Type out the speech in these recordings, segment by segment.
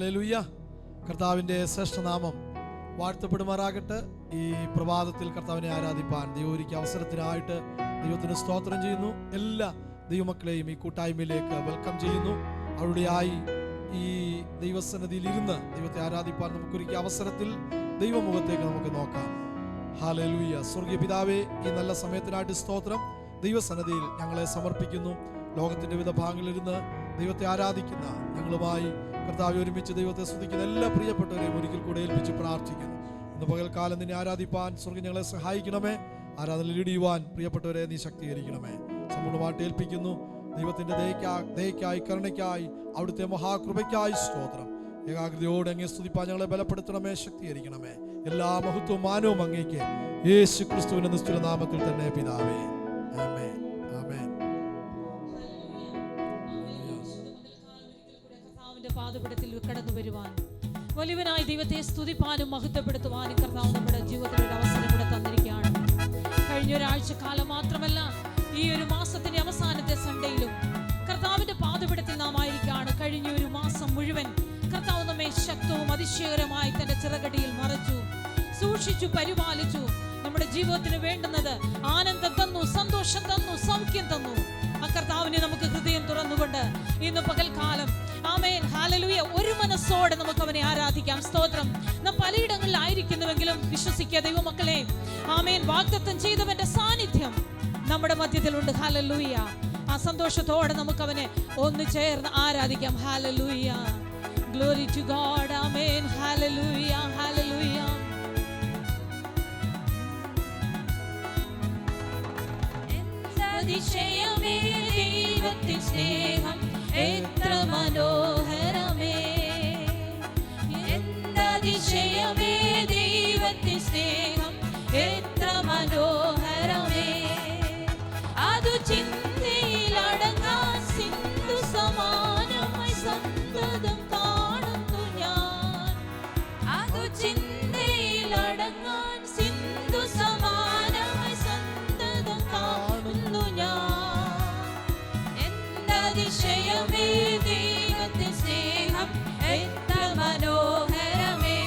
Hallelujah. കർത്താവിൻ്റെ ശ്രേഷ്ഠനാമം വാഴ്ത്തപ്പെടുമാറാകട്ടെ. ഈ പ്രഭാതത്തിൽ കർത്താവിനെ ആരാധിപ്പാൻ ദൈവം ഒരുക്കിയ അവസരത്തിനായിട്ട് ദൈവത്തിന് സ്തോത്രം ചെയ്യുന്നു. എല്ലാ ദൈവമക്കളെയും ഈ കൂട്ടായ്മയിലേക്ക് വെൽക്കം ചെയ്യുന്നു. അവിടെയായി ഈ ദൈവസന്നിധിയിൽ ഇരുന്ന് ദൈവത്തെ ആരാധിപ്പാൻ നമുക്കൊരുക്കിയ അവസരത്തിൽ ദൈവമുഖത്തേക്ക് നമുക്ക് നോക്കാം. ഹല്ലേലൂയ. സ്വർഗീയ പിതാവേ, ഈ നല്ല സമയത്തിനായിട്ട് സ്തോത്രം. ദൈവസന്നിധിയിൽ ഞങ്ങളെ സമർപ്പിക്കുന്നു. ലോകത്തിന്റെ വിവിധ ഭാഗങ്ങളിലിരുന്ന് ദൈവത്തെ ആരാധിക്കുന്ന ഞങ്ങളുമായി കർത്താവ് ഒരുമിച്ച് ദൈവത്തെ സ്തുതിക്കുന്ന എല്ലാ പ്രിയപ്പെട്ടവരെയും ഒരിക്കൽ കൂടെ ഏൽപ്പിച്ച് പ്രാർത്ഥിക്കുന്നു. ഇന്ന് പകൽക്കാലം നിന്നെ ആരാധിപ്പാൻ സ്വർഗ്ഗം ഞങ്ങളെ സഹായിക്കണമേ. ആരാധനയിൽ ഇടിയുവാൻ പ്രിയപ്പെട്ടവരെ നീ ശക്തീകരിക്കണമേ. സമ്പൂർണ്ണമായിട്ട് ഏൽപ്പിക്കുന്നു. ദൈവത്തിന്റെ ദയക്കായി കരുണയ്ക്കായി അവിടുത്തെ മഹാകൃപയ്ക്കായി സ്തോത്രം. ഏകാഗ്രതയോടെ അങ്ങേ സ്തുതിപ്പാൻ ഞങ്ങളെ ബലപ്പെടുത്തണമേ, ശക്തീകരിക്കണമേ. എല്ലാ മഹത്വവും മാനവും അങ്ങേക്ക് യേശു ക്രിസ്തുവിന്റെ നിസ്തുല നാമത്തിൽ തന്നെ പിതാവേ, ആമേൻ. ആമേൻ. പാദപീഠത്തിൽ കടന്നു വരുവാൻ വലിയവനായി ദൈവത്തെ സ്തുതിപ്പാനും മഹത്വപ്പെടുത്തുവാനും കർത്താവ് നമ്മുടെ ജീവിതത്തിലൊരു അവസരം കൂടെ തന്നിരിക്കുകയാണ്. കഴിഞ്ഞ ഒരാഴ്ച കാലം മാത്രമല്ല, ഈ ഒരു മാസത്തിന്റെ അവസാനത്തെ സൺഡേയിലും കർത്താവിന്റെ പാദപീഠത്തിൽ നാം ആയിരിക്കുകയാണ്. കഴിഞ്ഞ ഒരു മാസം മുഴുവൻ കർത്താവ് നമ്മെ ശക്തവും അതിശയകരമായി തന്റെ ചിറകടിയിൽ മറച്ചു, സൂക്ഷിച്ചു, പരിപാലിച്ചു. നമ്മുടെ ജീവിതത്തിന് വേണ്ടുന്നത് ആനന്ദം തന്നു, സന്തോഷം തന്നു, സൗഖ്യം തന്നു. ആ കർത്താവിനെ നമുക്ക് ഹൃദയം തുറന്നുകൊണ്ട് ഇന്ന് പകൽക്കാലം ആമേൻ ഹല്ലേലൂയ ഒരു മനസ്സോടെ നമുക്ക് അവനെ ആരാധിക്കാം. സ്തോത്രം. നാം പലയിടങ്ങളിലായിരിക്കുന്നുവെങ്കിലും വിശ്വസിക്കുക ദൈവമക്കളെ, ആമേൻ, വാഗ്ദത്തം ചെയ്തവന്റെ സാന്നിധ്യം നമ്മുടെ മധ്യത്തിലുണ്ട്. ഹല്ലേലൂയ. ആ സന്തോഷത്തോടെ നമുക്ക് അവനെ ഒന്ന് ചേർന്ന് ആരാധിക്കാം. ഹല്ലേലൂയ. Glory to God. ആമേൻ. ഹല്ലേലൂയ. ഹല്ലേലൂയ. അതിശയമേ ദൈവത്തിൻ സ്നേഹം എത്ര മനോഹരമേ, എന്തതിശയമേ ദൈവത്തിൻ സ്നേഹം എത്ര മനോഹരമേ. അതു ചിന്തയിലടങ്ങാൻ സിന്ധു സമാനമായി സന്തതം കാണുന്നു ഞാൻ. അതു ചിന്തയിലടങ്ങാൻ സിന്ധു സമാനമായി സന്തതം കാണുന്നു ഞാൻ. എന്തതിശയമേ ദൈവത്തിൻ സ്നേഹം എത്ര മനോഹരമേ.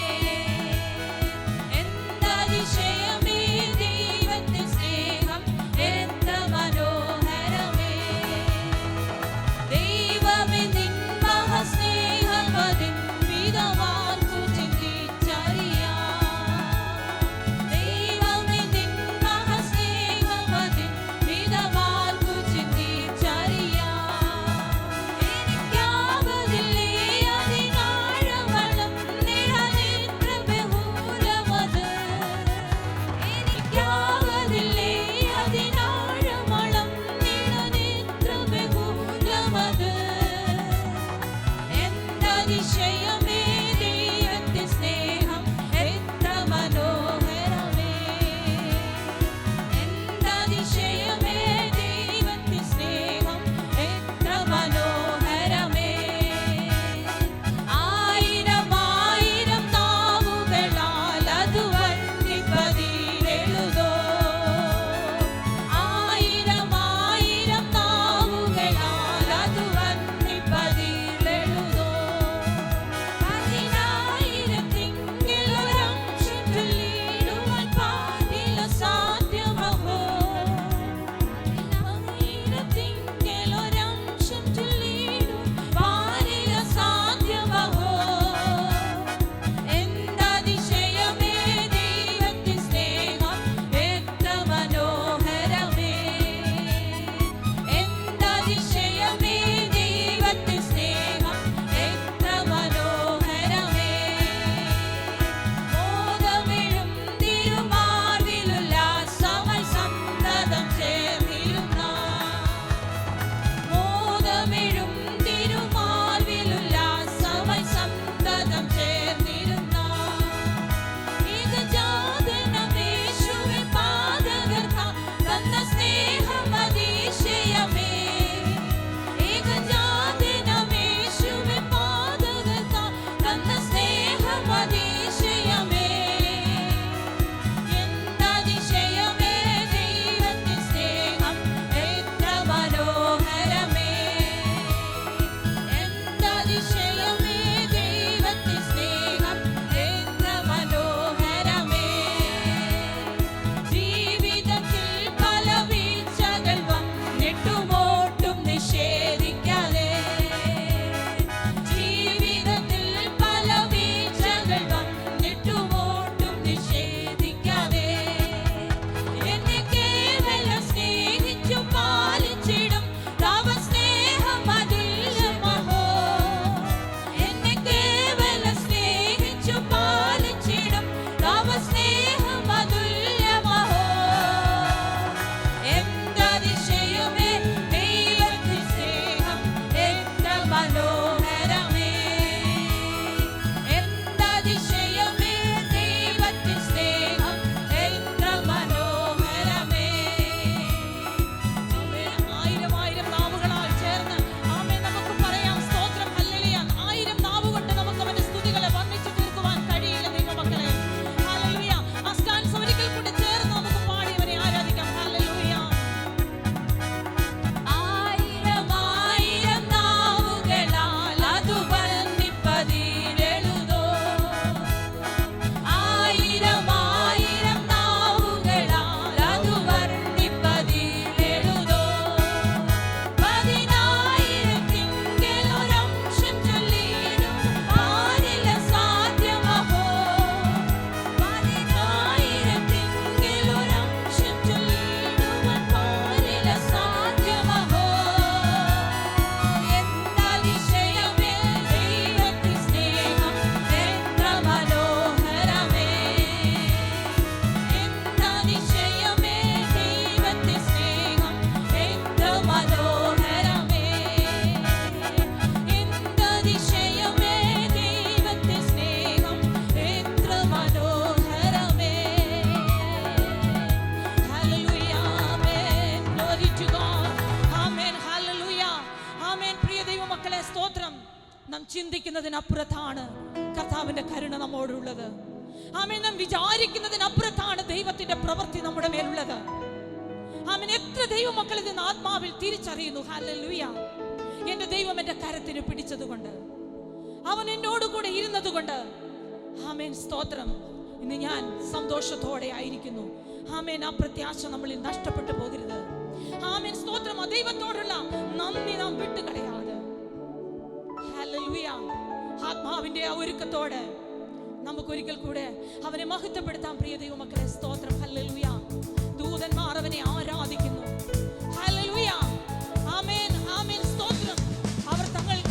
Glory to God. Amen. Hallelujah. Amen. പ്രിയ ദൈവമക്കളെ, സ്തോത്രം. നാം ചിന്തിക്കുന്നതിനപ്പുറത്താണ് കർത്താവിന്റെ കരുണ നമ്മോടുള്ളത്. ആമേൻ. നാം വിചാരിക്കുന്നതിനപ്പുറത്താണ് ദൈവത്തിന്റെ പ്രവൃത്തി നമ്മുടെ മേലുള്ളത്. ആമേൻ. എത്ര ദൈവമക്കൾ ഇതിന് ആത്മാവിൽ തിരിച്ചറിയുന്നു. ഹല്ലേലൂയ. എന്റെ ദൈവം എന്റെ കരത്തിന് പിടിച്ചതുകൊണ്ട്, അവൻ എന്നോട് കൂടെ ഇരുന്നത് കൊണ്ട്, ആമേൻ, സ്തോത്രം, ഇന്ന് ഞാൻ സന്തോഷത്തോടെ ആയിരിക്കുന്നു. ആമേൻ. ആ പ്രത്യാശ നമ്മളിൽ നഷ്ടപ്പെട്ടു പോകരുത്. ആമേൻ, സ്തോത്രം. ആ ദൈവത്തോടുള്ള നന്ദി നാം വിട്ടുകളയാതെ, ഹല്ലേലൂയ, ആത്മാവിന്റെ ആ ഒരുക്കത്തോടെ നമുക്കൊരിക്കൽ കൂടെ അവനെ മഹത്വപ്പെടുത്താം. പ്രിയ ദൈവമക്കളെ, സ്തോത്രം. ഹല്ലേലൂയ. ദൂതന്മാർ അവനെ ആരാധിക്കുന്നു. ഹല്ലേലൂയ. ആമേൻ. ആമേൻ. സ്തോത്രം. അവർ തങ്ങൾ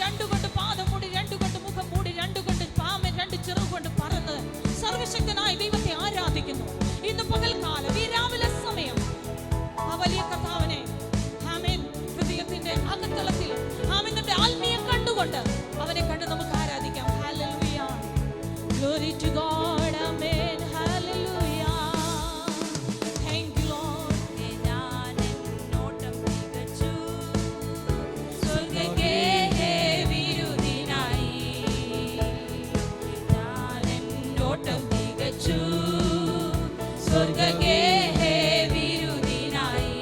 രണ്ടുകൊണ്ട് പാദം മൂടി, രണ്ടുകൊണ്ട് മുഖം മൂടി, രണ്ടുകൊണ്ട് ആമേൻ, രണ്ട് ചിറകുകൊണ്ട് പറന്ന് സർവശക്തനായ ദൈവത്തെ ആരാധിക്കുന്നു. ഇന്ന് പകൽക്കാലം, ഈ രാവിലെ സമയം, ആ വലിയ കർത്താവിനെ ആമേൻ ഹൃദയത്തിന്റെ അകത്തളത്തിൽ ആമേൻ നമ്മുടെ ആത്മീയം കണ്ടുകൊണ്ട് അവനെ കണ്ട് നമുക്ക് ആരാധിക്കാം. Hallelujah. Glory to God. Amen. Hallelujah. Thank you, Lord. സ്വർഗ്ഗേ വിരുദിനായി ഞാനെന്നോട്ടം തികച്ചു. സ്വർഗ്ഗേ വിരുദിനായി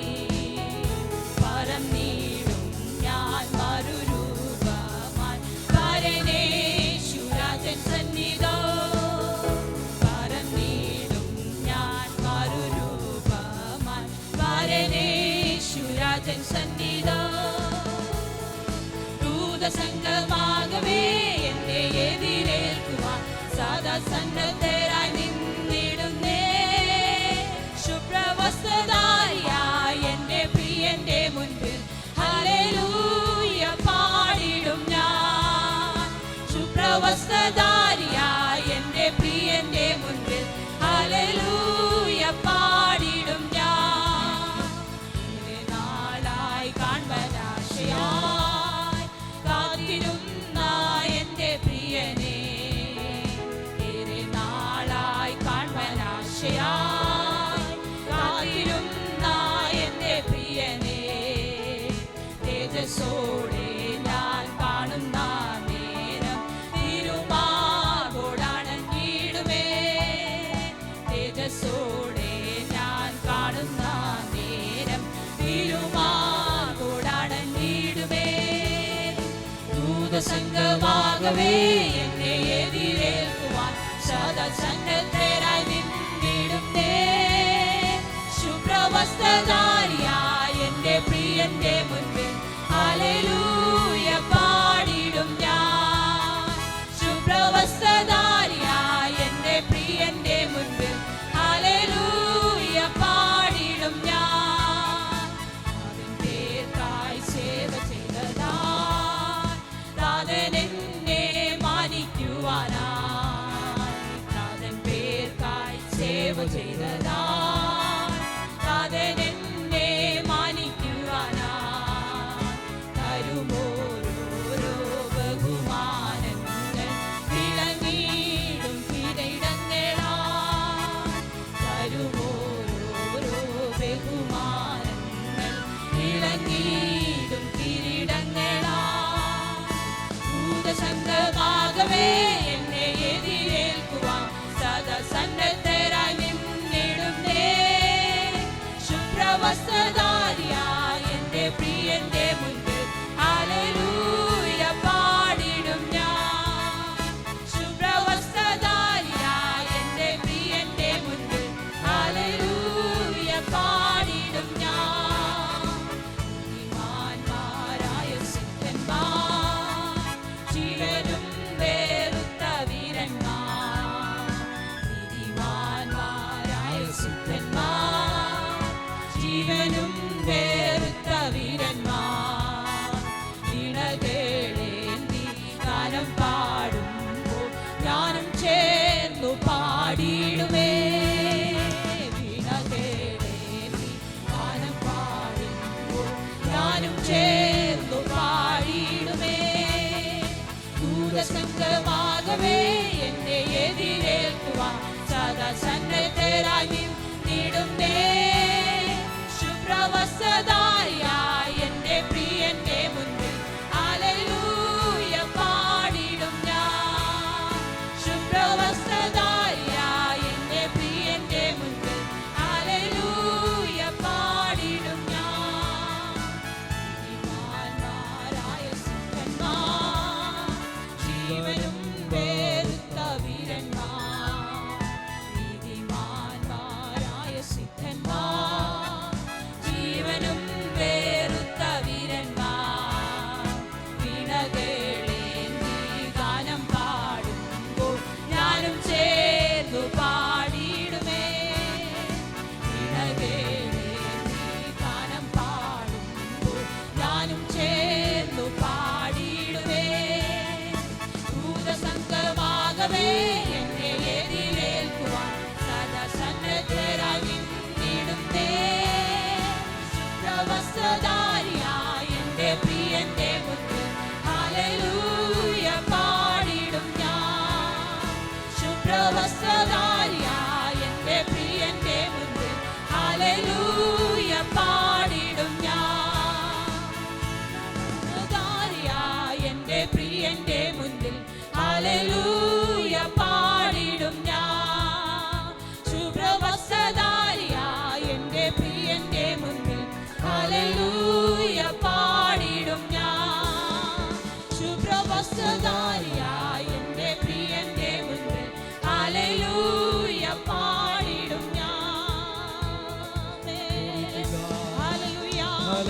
പറന്നിടും ഞാൻ മറുരൂപമായി പരനേശുരാജൻ സന്നിധോ. പറന്നിടും ഞാൻ മറുരൂപമായി പരനേശുരാജൻ സന്നിധോ. ദൂതസംഘമാകവേ എന്നെ എതിരേൽക്കുവാൻ സദാ സന്നദ്ധരായി നിന്നിടുന്നേ. ശുഭ്രവസ്ത്രധാരിയായ എന്റെ പ്രിയന്റെ മുൻപിൽ ഹല്ലേലൂയ പാടിടും ഞാൻ. ശുഭ്രവസ്ത്രധാരിയായ എന്റെ പ്രിയന്റെ മുൻപിൽ ഹല്ലേലൂയ പാടിടും ഞാൻ. നാളായി കാൺമനാശയായി കാത്തിരുന്ന എന്റെ പ്രിയനെ, ഏറെ നാളായി കാൺമനാശയായി കാത്തിരുന്ന എന്റെ പ്രിയനെ, തേജസ്സോടെ ഞാൻ കാണുന്ന നേരം തിരുമാർവോടണഞ്ഞിടുമേ. തേജസ്സോടെ ഞാൻ കാണുന്ന നേരം തിരുമാർവോടണഞ്ഞിടുമേ. ദൂതസംഘമാകവേ എന്നെ എതിരേൽക്കുവാൻ സദാ സന്നദ്ധരായി നിന്നിടുന്നേ. ശുഭ്രവസ്ത്രധാരിയായ എന്റെ പ്രിയന്റെ മുൻപിൽ ഹല്ലേലൂയ പാടിടും ഞാൻ. ശുഭ്രവസ്ത്രധാരിയായ എന്റെ പ്രിയന്റെ മുൻപിൽ ഹല്ലേലൂയ പാടിടും ഞാൻ. അവൻ പേർക്കായി സേവ ചെയ്തതായി താതൻ എന്നെ മാനിക്കുവാനായി. താതൻ പേർക്കായി സേവ ചെയ്തതായി താതൻ എന്നെ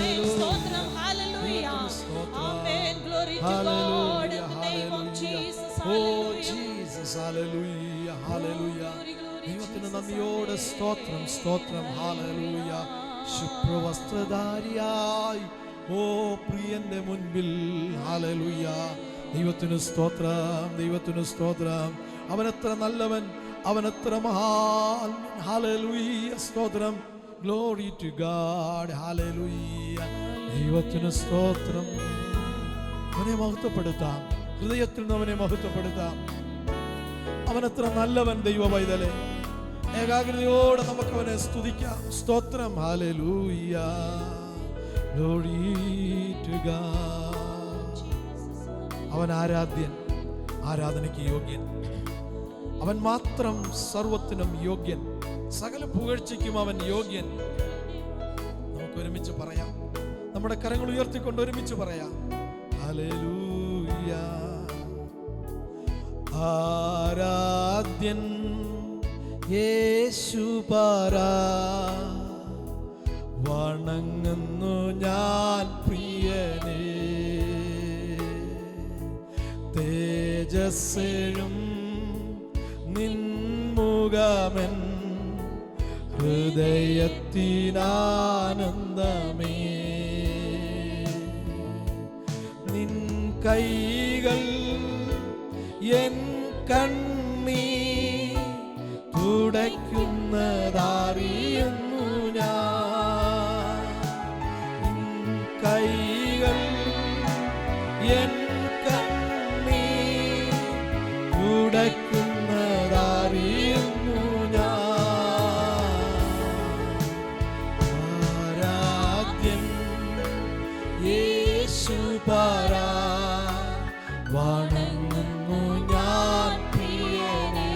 സ്തോത്രം. Hallelujah. Amen. Glory to God in the name of Jesus. Hallelujah. Hallelujah. ദൈവത്തിന് നന്ദിയോടെ സ്തോത്രം, സ്തോത്രം. ഹല്ലേലൂയ. ശുഭ്രവസ്ത്രധാരിയായി ഓ പ്രിയന്റെ മുൻപിൽ. ഹല്ലേലൂയ. ദൈവത്തിന് സ്തോത്രം, ദൈവത്തിന് സ്തോത്രം. അവനെത്ര നല്ലവൻ, അവനെത്ര മഹാൻ. ഹല്ലേലൂയ. സ്തോത്രം. Glory to god. ഹല്ലേലൂയ. ദൈവത്തിന് സ്തോത്രം. അവനെ മഹത്വപ്പെടുത്താം, ഹൃദയത്തിൽ നിന്ന് അവനെ മഹത്വപ്പെടുത്താം. അവനെത്ര നല്ലവൻ. ദൈവ പൈതലേ, ഏകാഗ്രതയോടെ നമുക്ക് അവനെ സ്തുതിക്കാം. സ്തോത്രം. ഹല്ലേലൂയ. Glory to god. അവൻ ആരാധ്യൻ, ആരാധനയ്ക്ക് യോഗ്യൻ. അവൻ മാത്രം സർവത്തിനും യോഗ്യൻ, സകല പുകഴ്ചയ്ക്കും അവൻ യോഗ്യൻ. നമുക്ക് ഒരുമിച്ച് പറയാം, നമ്മുടെ കരങ്ങൾ ഉയർത്തിക്കൊണ്ട് ഒരുമിച്ച് പറയാം. ഹല്ലേലൂയ. ആരാധ്യൻ യേശുപരാ, വണങ്ങുന്നു ഞാൻ പ്രിയനേ. തേജസ്സെഴും നിൻമുഖമെൻ ഹൃദയത്തിനാനന്ദമേ. നിൻ കൈകൾ എൻ കണ്ണീർ തുടയ്ക്കുന്നതറിയുന്നു ഞാൻ. നിൻ കൈകൾ എൻ കണ്ണീർ തുടയ്ക്കുന്നതറിയുന്നു ഞാൻ. ആരാധ്യൻ യേശുപരാ, വണങ്ങുന്നു ഞാൻ പ്രിയനേ.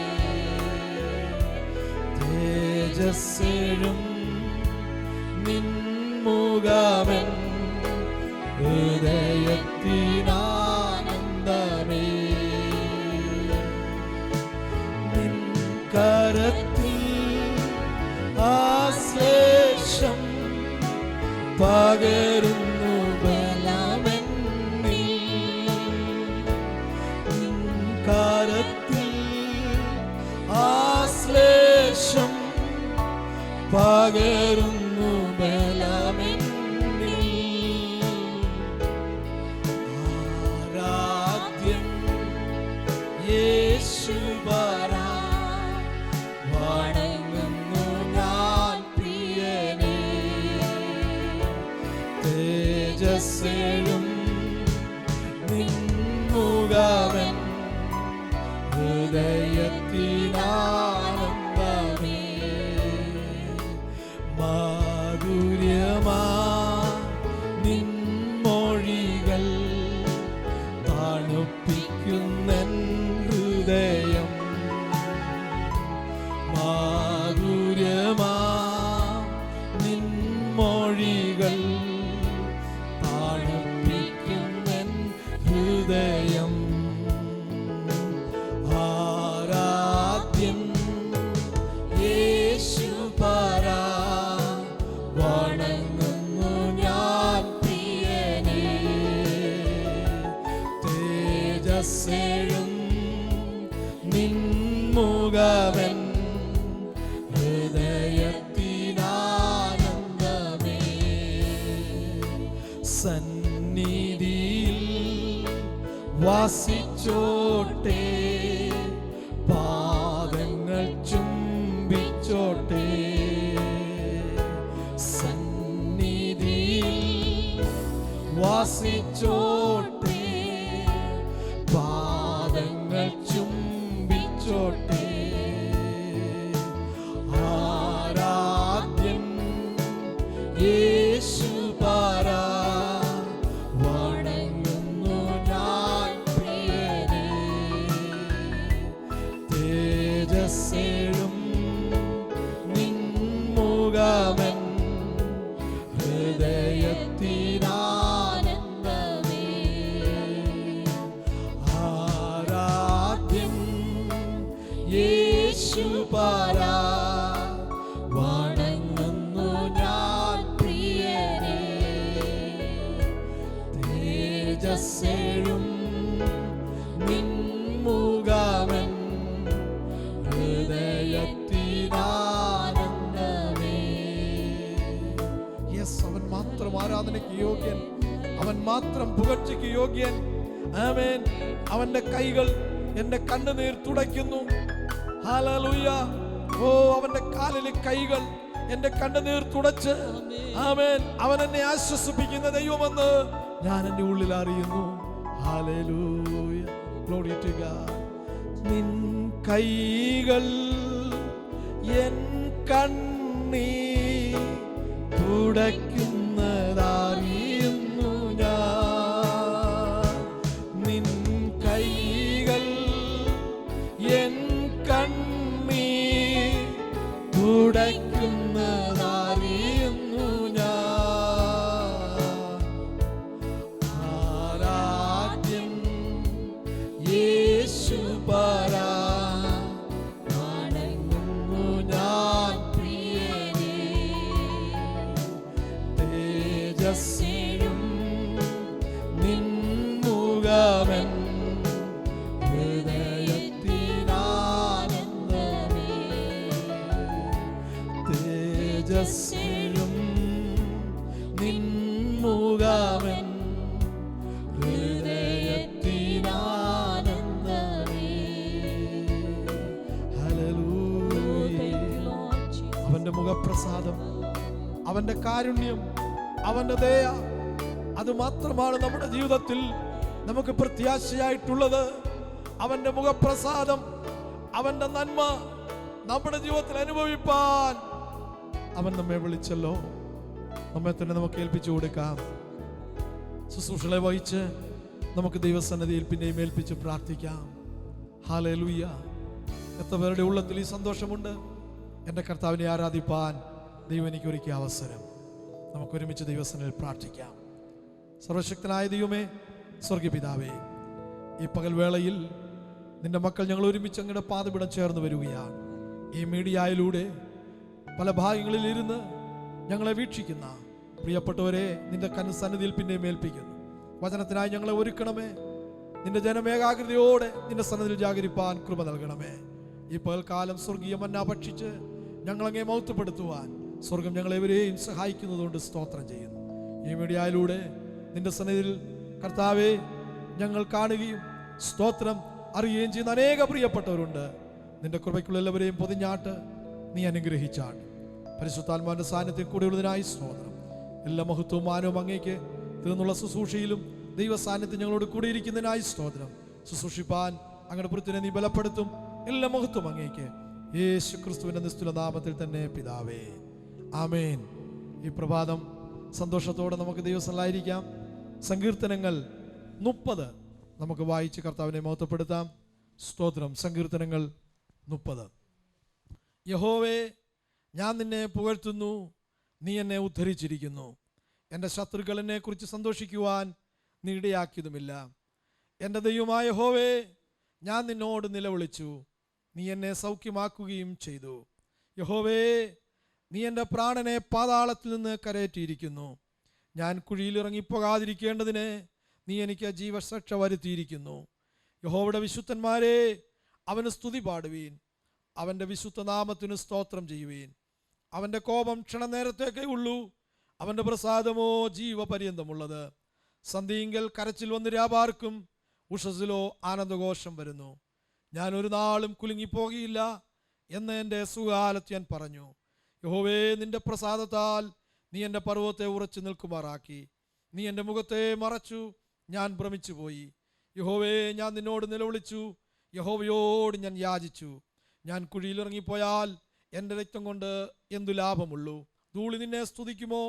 തേജസ്സെഴും നിൻമുഖമെൻ ഹൃദയത്തിനാനന്ദമേ. നിൻ കരത്തിൽ ആശ്ലേഷം പകരുന്നു ബലമെന്നിൽ. നിൻ കരത്തിൽ ആശ്ലേഷം പകരുന്നു ബലമെന്നിൽ. ആരാധ്യൻ യേശുപരാ, വണങ്ങുന്നു ഞാൻ പ്രിയനേ. തേജസ്സെഴും നിൻമുഖമെൻ ഹൃദയത്തിനാനന്ദമേ. മാധുര്യമാ നിൻമൊഴികൾ തണുപ്പിക്കുന്നൻ ഹൃദയം. മാധുര്യമാ നിൻമൊഴികൾ തണുപ്പിക്കുന്നൻ ഹൃദയം. ആരാധ്യൻ യേശുപരാ, വണങ്ങുന്നു ഞാൻ പ്രിയനേ. തേജസ്സെഴും നിൻമുഖമെൻ ഹൃദയത്തിനാനന്ദമേ. സന്നിധിയിൽ വാസിച്ചോട്ടെ, പാദങ്ങൾ ചുംബിച്ചോട്ടെ. സന്നിധിയിൽ വാസിച്ചോട്ടെ, പാദങ്ങൾ ചുംബിച്ചോട്ടെ. ആരാധ്യൻ യേശുപരാ, വണങ്ങുന്നു ഞാൻ പ്രിയനേ. തേജസ്സെഴും നിൻമുഖമെൻ ഹൃദയത്തിനാനന്ദമേ. തേജസ്സേഴും നിൻമുഖമെൻ ഹൃദയത്തിനാനന്ദമേ. യെസ്, അവൻ മാത്രം ആരാധനയ്ക്ക് യോഗ്യൻ, അവൻ മാത്രം പുകഴ്ചയ്ക്ക് യോഗ്യൻ. ആമേൻ. അവന്റെ കൈകൾ എന്റെ കണ്ണുനീർ തുടയ്ക്കുന്നു. ഹല്ലേലൂയ. ഓ, അവന്റെ കാലിലെ കൈകൾ എന്റെ കണ്ണുനീർ തുടച്ച്, ആമേൻ, അവൻ എന്നെ ആശ്വസിപ്പിക്കുന്ന ദൈവമെന്ന് ഞാൻ എന്റെ ഉള്ളിൽ അറിയുന്നു. ഹല്ലേലൂയ. Glory to god. നിൻ കൈകൾ എൻ കണ്ണീർ തുടയ്ക്കുന്നതറിയുന്നു ഞാൻ. നിൻ കൈകൾ എൻ കണ്ണീർ തുടയ്ക്കുന്നതറിയുന്നു ഞാൻ. ആരാധ്യൻ യേശുപരാ, വണങ്ങുന്നു ഞാൻ പ്രിയനേ. തേജസ്സേഴും നിൻമുഖമെൻ ഹൃദയത്തിനാനന്ദമേ. തേജസ്സേഴും നിൻമുഖമെൻ ഹൃദയത്തിനാനന്ദമേ. ഹല്ലേലൂയ. അവന്റെ മുഖപ്രസാദം, അവന്റെ കാരുണ്യം, അവന്റെ ദയ, അത് മാത്രമാണ് നമ്മുടെ ജീവിതത്തിൽ നമുക്ക് പ്രത്യാശയായിട്ടുള്ളത്. അവന്റെ മുഖപ്രസാദം, അവന്റെ നന്മ നമ്മുടെ ജീവിതത്തിൽ അനുഭവിപ്പാൻ അവൻ നമ്മെ വിളിച്ചല്ലോ. നമ്മെ തന്നെ നമുക്ക് ഏൽപ്പിച്ചു കൊടുക്കാം. ശുശ്രൂഷകളെ വഹിച്ച് നമുക്ക് ദൈവസന്നിധിയിൽ പിന്നെയും ഏൽപ്പിച്ച് പ്രാർത്ഥിക്കാം. ഹല്ലേലൂയ. എത്ര പേരുടെ ഉള്ളത്തിൽ ഈ സന്തോഷമുണ്ട്? എൻ്റെ കർത്താവിനെ ആരാധിപ്പാൻ ദൈവം എനിക്ക് ഒരുക്കിയ അവസരം. നമുക്ക് ഒരുമിച്ച് ദൈവസന്നിധിയിൽ പ്രാർത്ഥിക്കാം. സർവശക്തനായ ദൈവമേ, സ്വർഗീയ പിതാവേ, ഈ പകൽവേളയിൽ നിന്റെ മക്കൾ ഞങ്ങൾ ഒരുമിച്ച് അങ്ങയുടെ പാദപിടം ചേർന്ന് വരികയാണ്. ഈ മീഡിയയിലൂടെ പല ഭാഗങ്ങളിൽ ഇരുന്ന് ഞങ്ങളെ വീക്ഷിക്കുന്ന പ്രിയപ്പെട്ടവരെ നിന്റെ സന്നിധിയിൽ പിന്നെയും ഏൽപ്പിക്കുന്നു. വചനത്തിനായി ഞങ്ങളെ ഒരുക്കണമേ. നിന്റെ ജനമേകാഗ്രതയോടെ നിന്റെ സന്നിധിയിൽ ജാഗരിപ്പാൻ കൃപ നൽകണമേ. ഈ പകൽക്കാലം സ്വർഗീയ മന്ന ഭക്ഷിച്ച് ഞങ്ങളങ്ങേ മഹത്വപ്പെടുത്തുവാൻ സ്വർഗം ഞങ്ങളെവരെയും സഹായിക്കുന്നതുകൊണ്ട് സ്തോത്രം ചെയ്യുന്നു. ഈ മീഡിയയിലൂടെ നിന്റെ സന്നിധിയിൽ കർത്താവെ ഞങ്ങൾ കാണുകയും സ്തോത്രം അറിയുകയും ചെയ്യുന്ന അനേക പ്രിയപ്പെട്ടവരുണ്ട്. നിന്റെ കൃപയ്ക്കുള്ള എല്ലാവരെയും പൊതിഞ്ഞാട്ട് നീ അനുഗ്രഹിച്ചാട്ട്. പരിശുദ്ധാത്മാവിന്റെ സാന്നിധ്യം കൂടെയുള്ളതിനായി സ്തോത്രം. എല്ലാ മഹത്വവും മാനവും അങ്ങേക്ക് തീർന്നുള്ള ശുശ്രൂഷയിലും ദൈവ സാന്നിധ്യം ഞങ്ങളോട് കൂടിയിരിക്കുന്നതിനായി സ്തോത്രം. ശുശ്രൂഷിപ്പാൻ അങ്ങയുടെ പുറത്തിനെ നീ ബലപ്പെടുത്തും. എല്ലാ മഹത്വം അങ്ങേക്ക് യേശു ക്രിസ്തുവിന്റെ നിസ്തുല നാമത്തിൽ തന്നെ പിതാവേ, ആമേൻ. ഈ പ്രഭാതം സന്തോഷത്തോടെ നമുക്ക് ദൈവസന്നിധിയിലായിരിക്കാം. സങ്കീർത്തനങ്ങൾ 30 നമുക്ക് വായിച്ച് കർത്താവിനെ മഹത്വപ്പെടുത്താം. സ്തോത്രം. സങ്കീർത്തനങ്ങൾ 30. യഹോവേ, ഞാൻ നിന്നെ പുകഴ്ത്തുന്നു, നീ എന്നെ ഉദ്ധരിച്ചിരിക്കുന്നു. എൻ്റെ ശത്രുക്കൾ എന്നെ കുറിച്ച് സന്തോഷിക്കുവാൻ നീ ഇടയാക്കിയതുമില്ല. എൻ്റെ ദൈവമായ യഹോവേ, ഞാൻ നിന്നോട് നിലവിളിച്ചു, നീ എന്നെ സൗഖ്യമാക്കുകയും ചെയ്തു. യഹോവേ, നീ എൻ്റെ പ്രാണനെ പാതാളത്തിൽ നിന്ന് കരയേറ്റിയിരിക്കുന്നു. ഞാൻ കുഴിയിൽ ഇറങ്ങിപ്പോകാതിരിക്കേണ്ടതിന് നീ എനിക്ക് ജീവരക്ഷ വരുത്തിയിരിക്കുന്നു. യഹോവയുടെ വിശുദ്ധന്മാരെ, അവന് സ്തുതി പാടുവീൻ, അവൻ്റെ വിശുദ്ധ നാമത്തിന് സ്തോത്രം ചെയ്യുവീൻ. അവൻ്റെ കോപം ക്ഷണനേരത്തേക്കേ ഉള്ളൂ, അവൻ്റെ പ്രസാദമോ ജീവപര്യന്തമുള്ളത്. സന്ധ്യയിങ്കൽ കരച്ചിൽ വന്ന് രാപാർക്കും, ഉഷസ്സിലോ ആനന്ദഘോഷം വരുന്നു. ഞാൻ ഒരു നാളും കുലുങ്ങിപ്പോകിയില്ല എന്ന് എൻ്റെ സുകാലത്ത് ഞാൻ പറഞ്ഞു. യഹോവേ, നിന്റെ പ്രസാദത്താൽ നീ എൻ്റെ പർവ്വതത്തെ ഉറച്ചു നിൽക്കുമാറാക്കി. നീ എൻ്റെ മുഖത്തെ മറച്ചു, ഞാൻ ഭ്രമിച്ചു പോയി. യഹോവേ, ഞാൻ നിന്നോട് നിലവിളിച്ചു, യഹോവയോട് ഞാൻ യാചിച്ചു. ഞാൻ കുഴിയിലിറങ്ങിപ്പോയാൽ എൻ്റെ രക്തം കൊണ്ട് എന്തു ലാഭമുള്ളൂ? ധൂളി നിന്നെ സ്തുതിക്കുമോ?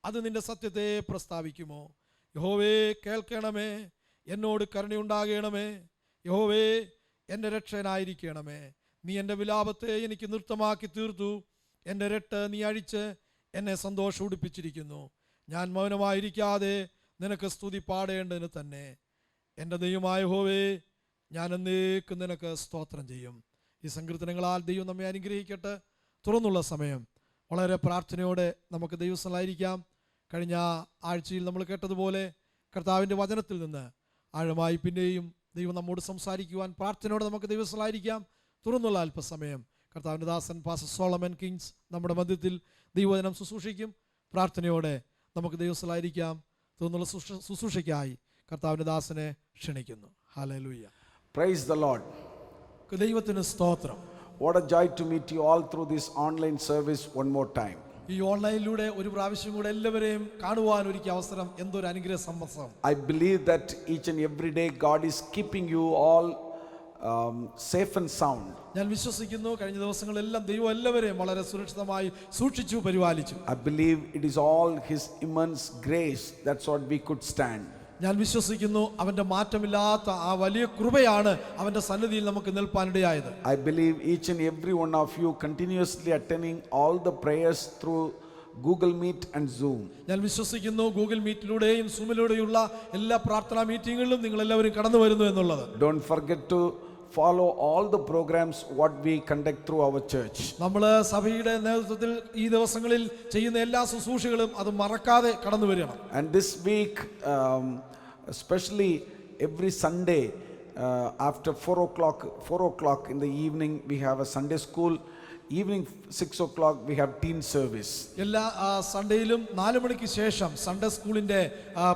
അത് നിന്റെ സത്യത്തെ പ്രസ്താവിക്കുമോ? യഹോവേ, കേൾക്കണമേ, എന്നോട് കരുണയുണ്ടാകണമേ. യഹോവേ, എൻ്റെ രക്ഷകനായിരിക്കണമേ. നീ എൻ്റെ വിലാപത്തെ എനിക്ക് നൃത്തമാക്കി തീർത്തു. എൻ്റെ രട്ട് നീ അഴിച്ച് എന്നെ സന്തോഷം ഉടുപ്പിച്ചിരിക്കുന്നു. ഞാൻ മൗനമായിരിക്കാതെ നിനക്ക് സ്തുതി പാടേണ്ടതിന് തന്നെ. എൻ്റെ ദൈവമായ യഹോവേ, ഞാൻ എന്നേക്കും നിനക്ക് സ്തോത്രം ചെയ്യും. ഈ സങ്കീർത്തനങ്ങളാൽ ദൈവം നമ്മെ അനുഗ്രഹിക്കട്ടെ. തുറന്നുള്ള സമയം വളരെ പ്രാർത്ഥനയോടെ നമുക്ക് ദൈവസ്ഥലായിരിക്കാം. കഴിഞ്ഞ ആഴ്ചയിൽ നമ്മൾ കേട്ടതുപോലെ കർത്താവിൻ്റെ വചനത്തിൽ നിന്ന് ആഴമായി പിന്നെയും ദൈവം നമ്മോട് സംസാരിക്കുവാൻ പ്രാർത്ഥനയോടെ നമുക്ക് ദൈവസ്ഥലായിരിക്കാം. തുറന്നുള്ള അല്പസമയം കർത്താവിൻ്റെ ദാസൻ പാസ്റ്റർ സോളമൻ കിങ്സ് നമ്മുടെ മധ്യത്തിൽ ദൈവവചനം ശുശ്രൂഷിക്കും. പ്രാർത്ഥനയോടെ നമുക്ക് ദൈവസ്ഥലായിരിക്കാം. തുറന്നുള്ള ശുശ്രൂഷയ്ക്കായി കർത്താവിൻ്റെ ദാസനെ ക്ഷണിക്കുന്നു. ഹല്ലേലൂയ. Praise the Lord. ദൈവത്തിന് സ്തോത്രം. What a joy to meet you all through this online service one more time. ഈ ഓൺലൈനിലൂടെ ഒരു പ്രാവശ്യം കൂടെ എല്ലാവരെയും കാണുവാൻ ഒരുക്കിയ അവസരം എന്തൊരു അനുഗ്രഹ സമ്പസം. I believe that each and every day God is keeping you all safe and sound. ഞാൻ വിശ്വസിക്കുന്നു കഴിഞ്ഞ ദിവസങ്ങളെല്ലാം ദൈവം എല്ലാവരെയും വളരെ സുരക്ഷിതമായി സൂക്ഷിച്ചു പരിപാലിച്ചു. I believe it is all His immense grace. That's what we could stand. ഞാൻ വിശ്വസിക്കുന്നു അവന്റെ മാറ്റമില്ലാത്ത ആ വലിയ കൃപയാണ് അവന്റെ സന്നിധിയിൽ നമുക്ക് നിൽപ്പാനിടയായത്. I believe each and every one of you continuously attending all the prayers through Google Meet and Zoom. ഞാൻ വിശ്വസിക്കുന്നു ഗൂഗിൾ മീറ്റിലൂടെയും സൂമിലൂടെയുള്ള എല്ലാ പ്രാർത്ഥനാ മീറ്റിങ്ങുകളിലും നിങ്ങൾ എല്ലാവരും കടന്നു വരുന്നു എന്നുള്ളത്. Don't forget to follow all the programs what we conduct through our church. നമ്മൾ സഭയുടെ നേതൃത്വത്തിൽ ഈ ദിവസങ്ങളിൽ ചെയ്യുന്ന എല്ലാ ശുശ്രൂഷകളും അത് മറക്കാതെ കടന്നു വരികയാണ്. And this week especially every Sunday after 4 o'clock in the evening we have a Sunday school. Evening 6 o'clock we have teen service. എല്ലാ സൺഡേയിലും 4 മണിക്ക് ശേഷം സൺഡേ സ്കൂളിന്റെ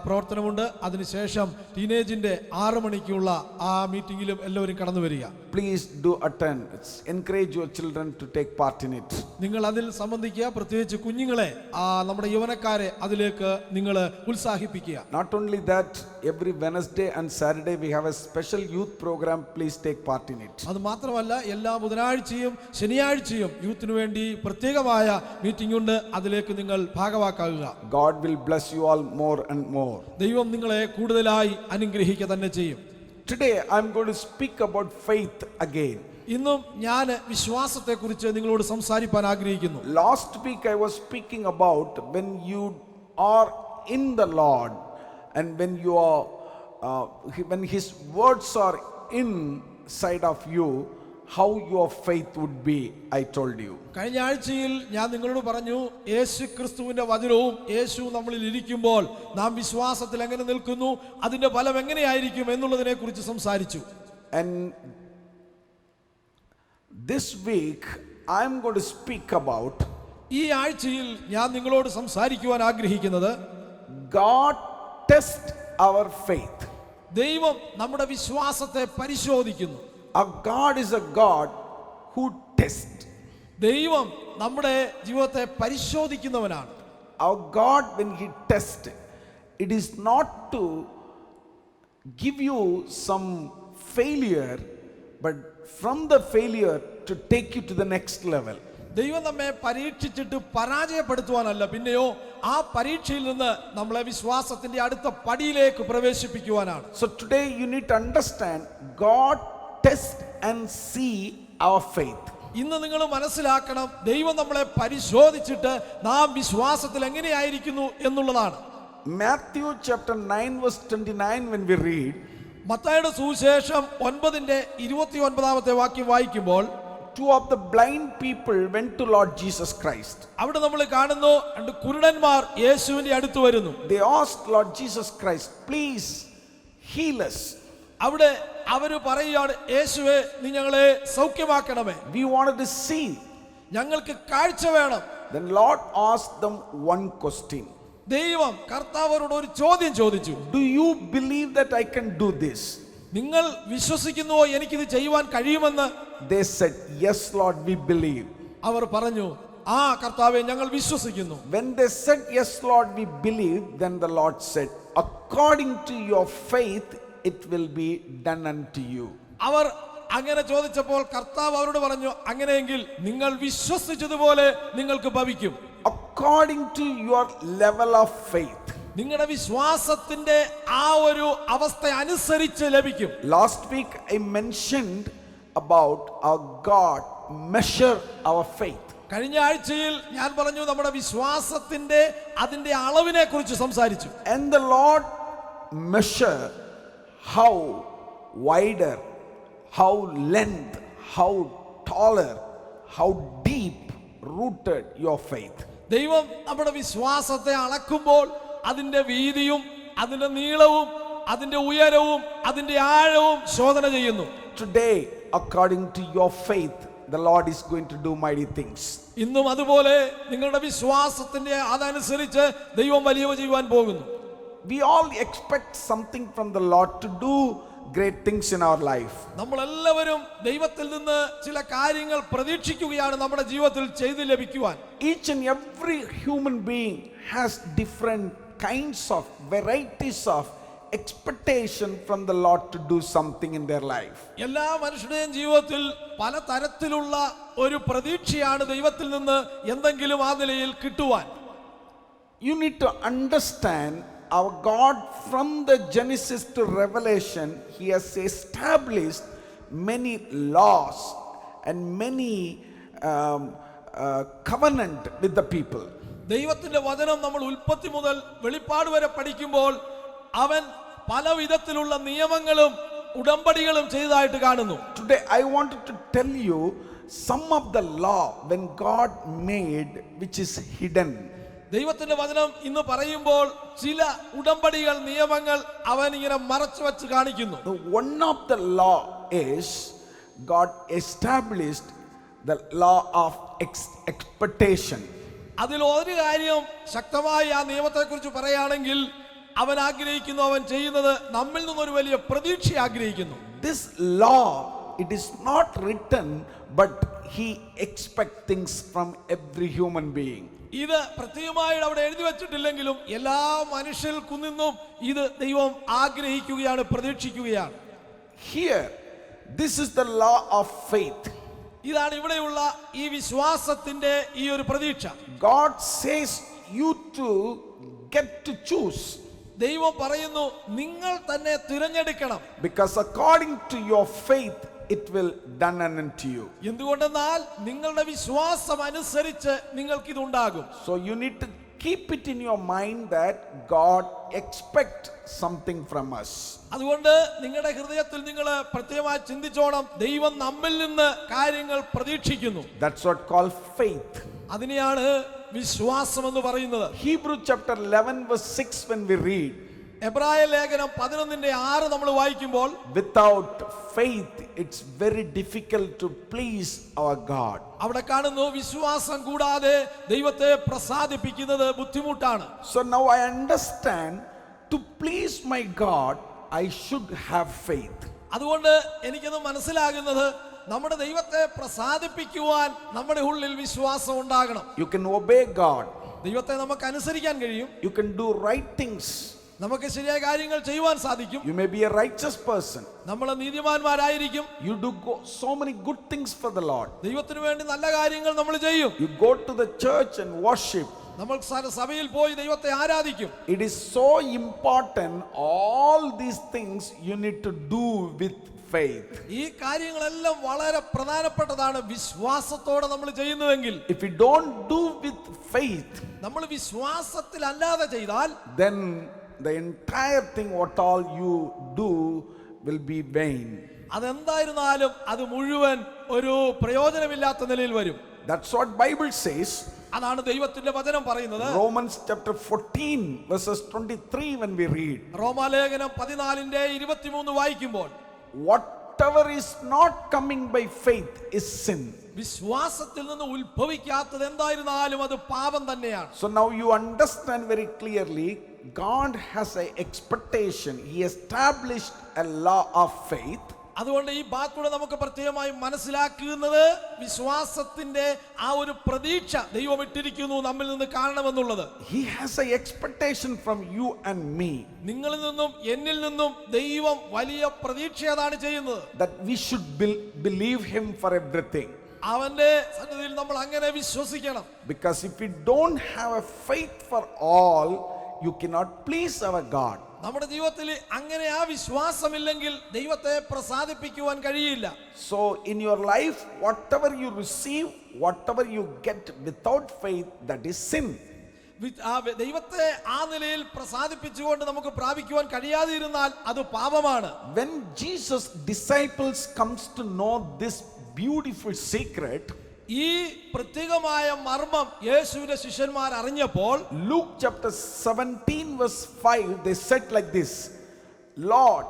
പ്രവർത്തനമുണ്ട്. അതിനുശേഷം ടീനേജിന്റെ 6 മണിക്കുള്ള ആ മീറ്റിംഗിലും എല്ലാവരും കടന്നു വരിക. Please do attend. Encourage your children to take part in it. നിങ്ങൾ അതിൽ സംബന്ധിക്കുക. പ്രത്യേകിച്ച് കുഞ്ഞുങ്ങളെ നമ്മുടെ യൗവനക്കാരെ അതിലേക്ക് നിങ്ങൾ ഉത്സാഹിപ്പിക്കുക. Not only that, every Wednesday and Saturday we have a special youth program. Please take part in it. അത് മാത്രമല്ല എല്ലാ ബുധനാഴ്ചയും ശനിയാഴ്ചയും യൂത്തിന് വേണ്ടി പ്രത്യേകമായ മീറ്റിംഗ് ഉണ്ട്. അതിലേക്ക് നിങ്ങൾ ഭാഗവാക്കാകുക. God will bless you all more and more. ദൈവം നിങ്ങളെ കൂടുതലായി അനുഗ്രഹിക്കുക തന്നെ ചെയ്യും. Today I am going to speak about faith again. ഇന്നും ഞാൻ വിശ്വാസത്തെക്കുറിച്ച് നിങ്ങളോട് സംസാരിക്കാൻ ആഗ്രഹിക്കുന്നു. Last week I was speaking about when you are in the Lord and when you are when His words are inside of you, how your faith would be. I told you. കഴിഞ്ഞ ആഴ്ചയിൽ ഞാൻ നിങ്ങളോട് പറഞ്ഞു യേശു ക്രിസ്തുവിന്റെ വചനവും യേശു നമ്മളിൽ ഇരിക്കുമ്പോൾ നാം വിശ്വാസത്തിൽ എങ്ങനെ നിൽക്കുന്നു, അതിന്റെ ഫലം എങ്ങനെയായിരിക്കും എന്നുള്ളതിനെ കുറിച്ച് സംസാരിച്ചു. And this week I am going to speak about ഈ ആഴ്ചയിൽ ഞാൻ നിങ്ങളോട് സംസാരിക്കുവാൻ ആഗ്രഹിക്കുന്നത് God test our faith. ദൈവം നമ്മുടെ വിശ്വാസത്തെ പരിശോധിക്കുന്നു. Our God is a God who tests. ദൈവം നമ്മുടെ ജീവിതത്തെ പരിശോധിക്കുന്നവനാണ്. Our God, when He tests, it is not to give you some failure, but from the failure to take you to the next level. ദൈവം നമ്മെ പരീക്ഷിച്ചിട്ട് പരാജയപ്പെടുത്തുവാനല്ല, പിന്നെയോ ആ പരീക്ഷയിൽ നിന്ന് നമ്മളെ വിശ്വാസത്തിന്റെ അടുത്ത പടിയിലേക്ക് പ്രവേശിപ്പിക്കുവാനാണ്. So today you need to understand God test and see our faith. ഇന്ന് നിങ്ങൾ മനസ്സിലാക്കണം, ദൈവം നമ്മളെ പരിശോധിച്ചിട്ട് നാം വിശ്വാസത്തിൽ എങ്ങനെയായിരിക്കുന്നു എന്നുള്ളതാണ്. Matthew chapter 9 verse 29 when we read, മത്തായിയുടെ സുവിശേഷം 9:29 വാക്യം വായിക്കുമ്പോൾ, two of the blind people went to Lord Jesus Christ. അവിടെ നമ്മൾ കാണുന്നു രണ്ട് കുരുടന്മാർ യേശുവിന്റെ അടുത്ത് വരുന്നു. They asked Lord Jesus Christ, please heal us. അവിടെ അവര് പറയുകയാണ്, യേശുവേ നീ ഞങ്ങളെ സൗഖ്യമാക്കണമേ, We wanted to see. ഞങ്ങൾക്ക് കാഴ്ച വേണം. Then Lord asked them one question. ദൈവം കർത്താവരോട് ഒരു ചോദ്യം ചോദിച്ചു. Do you believe that I can do this? നിങ്ങൾ വിശ്വസിക്കുന്നുവോ എനിക്കിത് ചെയ്യുവാൻ കഴിയുമെന്ന്? They said, yes Lord, we believe. അവർ പറഞ്ഞു, ആ കർത്താവേ ഞങ്ങൾ വിശ്വസിക്കുന്നു. When they said, yes Lord, we believe, then the Lord said, according to your faith it will be done unto you. അവർ അങ്ങനെ ചോദിച്ചപ്പോൾ കർത്താവ് അവരോട് പറഞ്ഞു, അങ്ങനെയെങ്കിൽ നിങ്ങൾ വിശ്വസിച്ചതുപോലെ നിങ്ങൾക്ക് ഭവിക്കും. According to your level of faith. നിങ്ങളുടെ വിശ്വാസത്തിന്റെ ആ ഒരു അവസ്ഥ അനുസരിച്ച് ലഭിക്കും. Last week I mentioned about our God measure our faith. കഴിഞ്ഞ ആഴ്ചയിൽ ഞാൻ പറഞ്ഞു നമ്മുടെ വിശ്വാസത്തിന്റെ അതിന്റെ അളവിനെ കുറിച്ച് സംസാരിച്ചു. And the Lord measure how wider, how length, how taller, how deep rooted your faith. ദൈവം നമ്മുടെ വിശ്വാസത്തെ അളക്കുമ്പോൾ അതിന്റെ വീതിയും അതിന്റെ നീളവും അതിന്റെ ഉയരവും അതിന്റെ ആഴവും ശോധന ചെയ്യുന്നു. Today, according to your faith, the Lord is going to do mighty things. ഇന്നും അതുപോലെ നിങ്ങളുടെ വിശ്വാസത്തിന്റെ അതനുസരിച്ച് ദൈവം വലിയവ ചെയ്യുവാൻ പോകുന്നു. We all expect something from the Lord to do great things in our life. നമ്മളെല്ലാവരും ദൈവത്തിൽ നിന്ന് ചില കാര്യങ്ങൾ പ്രതീക്ഷിക്കുകയാണ് നമ്മുടെ ജീവിതത്തിൽ ചെയ്തു ലഭിക്കുവാൻ. Each and every human being has different kinds of varieties of expectation from the Lord to do something in their life. എല്ലാ മനുഷ്യരുടെയും ജീവിതത്തിൽ പല തരത്തിലുള്ള ഒരു പ്രതീക്ഷയാണ് ദൈവത്തിൽ നിന്ന് എന്തെങ്കിലും ആ നിലയിൽ കിട്ടുവാൻ. You need to understand our God from the Genesis to Revelation. He has established many laws and many covenant with the people. ദൈവത്തിന്റെ വചനം നമ്മൾ ഉൽപ്പത്തി മുതൽ വെളിപ്പാട് വരെ പഠിക്കുമ്പോൾ അവൻ പല വിധത്തിലുള്ള നിയമങ്ങളും ഉടമ്പടികളും ചെയ്തതായിട്ട് കാണുന്നു. Today I wanted to tell you some of the law when God made which is hidden. ദൈവത്തിന്റെ വചനം ഇന്ന് പറയുമ്പോൾ ചില ഉടമ്പടികൾ നിയമങ്ങൾ അവൻ ഇങ്ങനെ മറച്ചു വെച്ച് കാണിക്കുന്നു. One of the law is God established the law of expectation. അതിൽ ഒരു കാര്യം ശക്തമായി ആ നിയമത്തെക്കുറിച്ച് പറയുകയാണെങ്കിൽ അവൻ ആഗ്രഹിക്കുന്നു, അവൻ ചെയ്യുന്നത് നമ്മിൽ നിന്നൊരു വലിയ പ്രതീക്ഷ ആഗ്രഹിക്കുന്നു. This law, it is not written, but he expects things from every human being. ഇത് പ്രത്യേകമായി അവിടെ എഴുതി വെച്ചിട്ടില്ലെങ്കിലും എല്ലാ മനുഷ്യർക്കു നിന്നും ഇത് ദൈവം ആഗ്രഹിക്കുകയാണ്, പ്രതീക്ഷിക്കുകയാണ്. Here, this is the law of faith. ഇതാണ് ഇവിടെയുള്ള ഈ വിശ്വാസത്തിന്റെ ഈ ഒരു പ്രതീക്ഷ. God says you to get to choose. ദൈവം പറയുന്നു നിങ്ങൾ തന്നെ തിരഞ്ഞെടുക്കണം. Because according to your faith, it will done unto you. എന്തുകൊണ്ടെന്നാൽ നിങ്ങളുടെ വിശ്വാസം അനുസരിച്ച് നിങ്ങൾക്ക് ഇതുണ്ടാകും. So you need to keep it in your mind that God expects something from us. അതുകൊണ്ട് നിങ്ങളുടെ ഹൃദയത്തിൽ നിങ്ങൾ പ്രത്യേകമായി ചിന്തിച്ചോണം, ദൈവം നമ്മിൽ നിന്ന് കാര്യങ്ങൾ പ്രതീക്ഷിക്കുന്നു. That's what called faith. അതിനെയാണ് വിശ്വാസം എന്ന് പറയുന്നത്. Hebrew chapter 11 verse 6 when we read, എബ്രായ ലേഖനം 11:6 നമ്മൾ വായിക്കുമ്പോൾ, without faith it's very difficult to please our God. അവിടെ കാണുന്നു വിശ്വാസം കൂടാതെ ദൈവത്തെ പ്രസാദിപ്പിക്കുന്നത് ബുദ്ധിമുട്ടാണ്. So now I understand, to please my God I should have faith. അതുകൊണ്ട് എനിക്കത് മനസ്സിലാകുന്നത് നമ്മുടെ ദൈവത്തെ പ്രസാദിപ്പിക്കുവാൻ നമ്മുടെ ഉള്ളിൽ വിശ്വാസം ഉണ്ടാകണം. You can obey God. ദൈവത്തെ നമുക്ക് അനുസരിക്കാൻ കഴിയും. You can do right things. നമുക്ക് ശരിയായ കാര്യങ്ങൾ ചെയ്യുവാൻ സാധിക്കും. You may be a righteous person. നമ്മൾ നീതിമാന്മാരായിരിക്കും. You do so many good things for the Lord. ദൈവത്തിന് വേണ്ടി നല്ല കാര്യങ്ങൾ നമ്മൾ ചെയ്യും. You go to the church and worship. നമ്മൾ സഭയിൽ പോയി ദൈവത്തെ ആരാധിക്കും. It is so important, all these things you need to do with faith. ഈ കാര്യങ്ങളെല്ലാം വളരെ പ്രധാനപ്പെട്ടതാണ് വിശ്വാസത്തോടെ നമ്മൾ ചെയ്യുന്നുവെങ്കിൽ. If you don't do with faith, നമ്മൾ വിശ്വാസത്തിൽ അല്ലാതെ ചെയ്താൽ then the entire thing what all you do will be vain. അതെന്തായിരുന്നാലും അത് മുഴുവൻ ഒരു പ്രയോജനമില്ലാത്ത നിലയിൽ വരും. That's what Bible says. അതാണ് ദൈവത്തിന്റെ വചനം പറയുന്നത്. Romans chapter 14 verses 23 when we read, റോമാലേഖനം 14:23 വായിക്കുമ്പോൾ, whatever is not coming by faith is sin. വിശ്വാസത്തിൽ നിന്ന് ഉത്ഭവിക്കാത്തത് എന്തായിരുന്നാലും അത് പാപം തന്നെയാണ്. So now you understand very clearly, God has an expectation. He established a law of faith. അതുകൊണ്ട് ഈ ഭാഗത്തൂടെ നമുക്ക് പ്രത്യേകമായി മനസ്സിലാക്കുന്നത് വിശ്വാസത്തിന്റെ ആ ഒരു പ്രതീക്ഷ ദൈവം ഇട്ടിരിക്കുന്നു നമ്മിൽ നിന്ന് കാണണമെന്നുള്ളത്. He has an expectation from you and me. നിങ്ങളിൽ നിന്നും എന്നിൽ നിന്നും ദൈവം വലിയ പ്രതീക്ഷ അതാണ് ചെയ്യുന്നത്. That we should believe him for everything. അവന്റെ സന്നിധിയിൽ നമ്മൾ അങ്ങനെ വിശ്വസിക്കണം. Because if we don't have a faith for all, you cannot please our God. നമ്മുടെ ജീവിതത്തിൽ അങ്ങനെ ആ വിശ്വാസമില്ലെങ്കിൽ ദൈവത്തെ പ്രസാദിപ്പിക്കുവാൻ കഴിയില്ല. So in your life, whatever you receive, whatever you get without faith, that is sin. ദൈവത്തെ ആ നിലയിൽ പ്രസാദിപ്പിച്ചുകൊണ്ട് നമുക്ക് പ്രാപിക്കുവാൻ കഴിയാതെ ഇരുന്നാൽ അത് പാപമാണ്. When Jesus' disciples comes to know this beautiful secret, ഈ പ്രത്യേകമായ മർമ്മം യേശുവിന്റെ ശിഷ്യന്മാർ അറിഞ്ഞപ്പോൾ Luke chapter 17 verse 5, they said like this, Lord,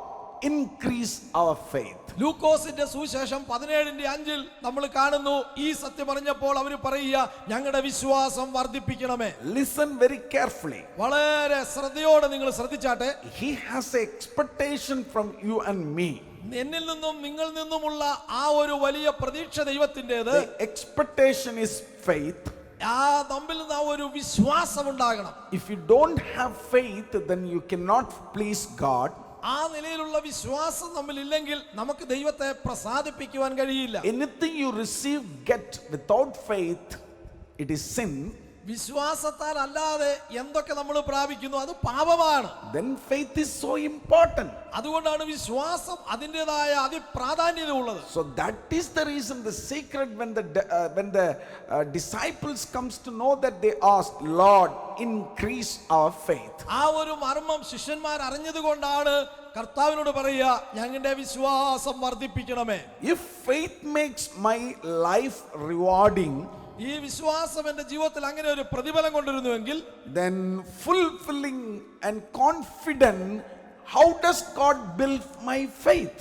increase our faith. ലൂക്കോസിന്റെ സുവിശേഷം 17:5 നമ്മൾ കാണുന്നു, ഈ സത്യം അറിഞ്ഞപ്പോൾ അവർ പറയുക, ഞങ്ങളുടെ വിശ്വാസം വർദ്ധിപ്പിക്കണമേ. Listen very carefully. വളരെ ശ്രദ്ധയോടെ നിങ്ങൾ ശ്രദ്ധിച്ചാട്ടെ. He has an expectation from you and me. എന്നിൽ നിന്നും നിങ്ങളിൽ നിന്നുമുള്ള ആ ഒരു വലിയ പ്രതീക്ഷ ദൈവത്തിൻ്റെത്. The expectation is faith. ആ നമ്മിൽ നിന്ന് ആ ഒരു വിശ്വാസം ഉണ്ടാകണം. If you don't have faith, then you cannot please God. ആ നിലയിലുള്ള വിശ്വാസം നമ്മിൽ ഇല്ലെങ്കിൽ നമുക്ക് ദൈവത്തെ പ്രസാദിപ്പിക്കുവാൻ കഴിയില്ല. Anything you receive, get without faith, it is sin. വിശ്വാസത്താൽ അല്ലാതെ എന്തൊക്കെ നമ്മൾ പ്രാപിക്കുന്നു അത് പാപമാണ്. Then faith is so important. അതുകൊണ്ടാണ് വിശ്വാസം അതിൻ്റെതായ അതിപ്രാധാന്യത ഉള്ളത്. So that is the reason, the secret, when the disciples comes to know that, they asked, Lord, increase our faith. ആ ഒരു മർമ്മം ശിഷ്യന്മാർ അറിഞ്ഞതുകൊണ്ടാണ് കർത്താവിനോട് പറയുക, ഞങ്ങളുടെ വിശ്വാസം വർദ്ധിപ്പിക്കണമേ. If faith makes my life rewarding, ഈ വിശ്വാസം എന്റെ ജീവിതത്തിൽ അങ്ങനെ ഒരു പ്രതിഫലം കൊണ്ടിരുന്നുവെങ്കിൽ, then fulfilling and confident, how does God build my faith?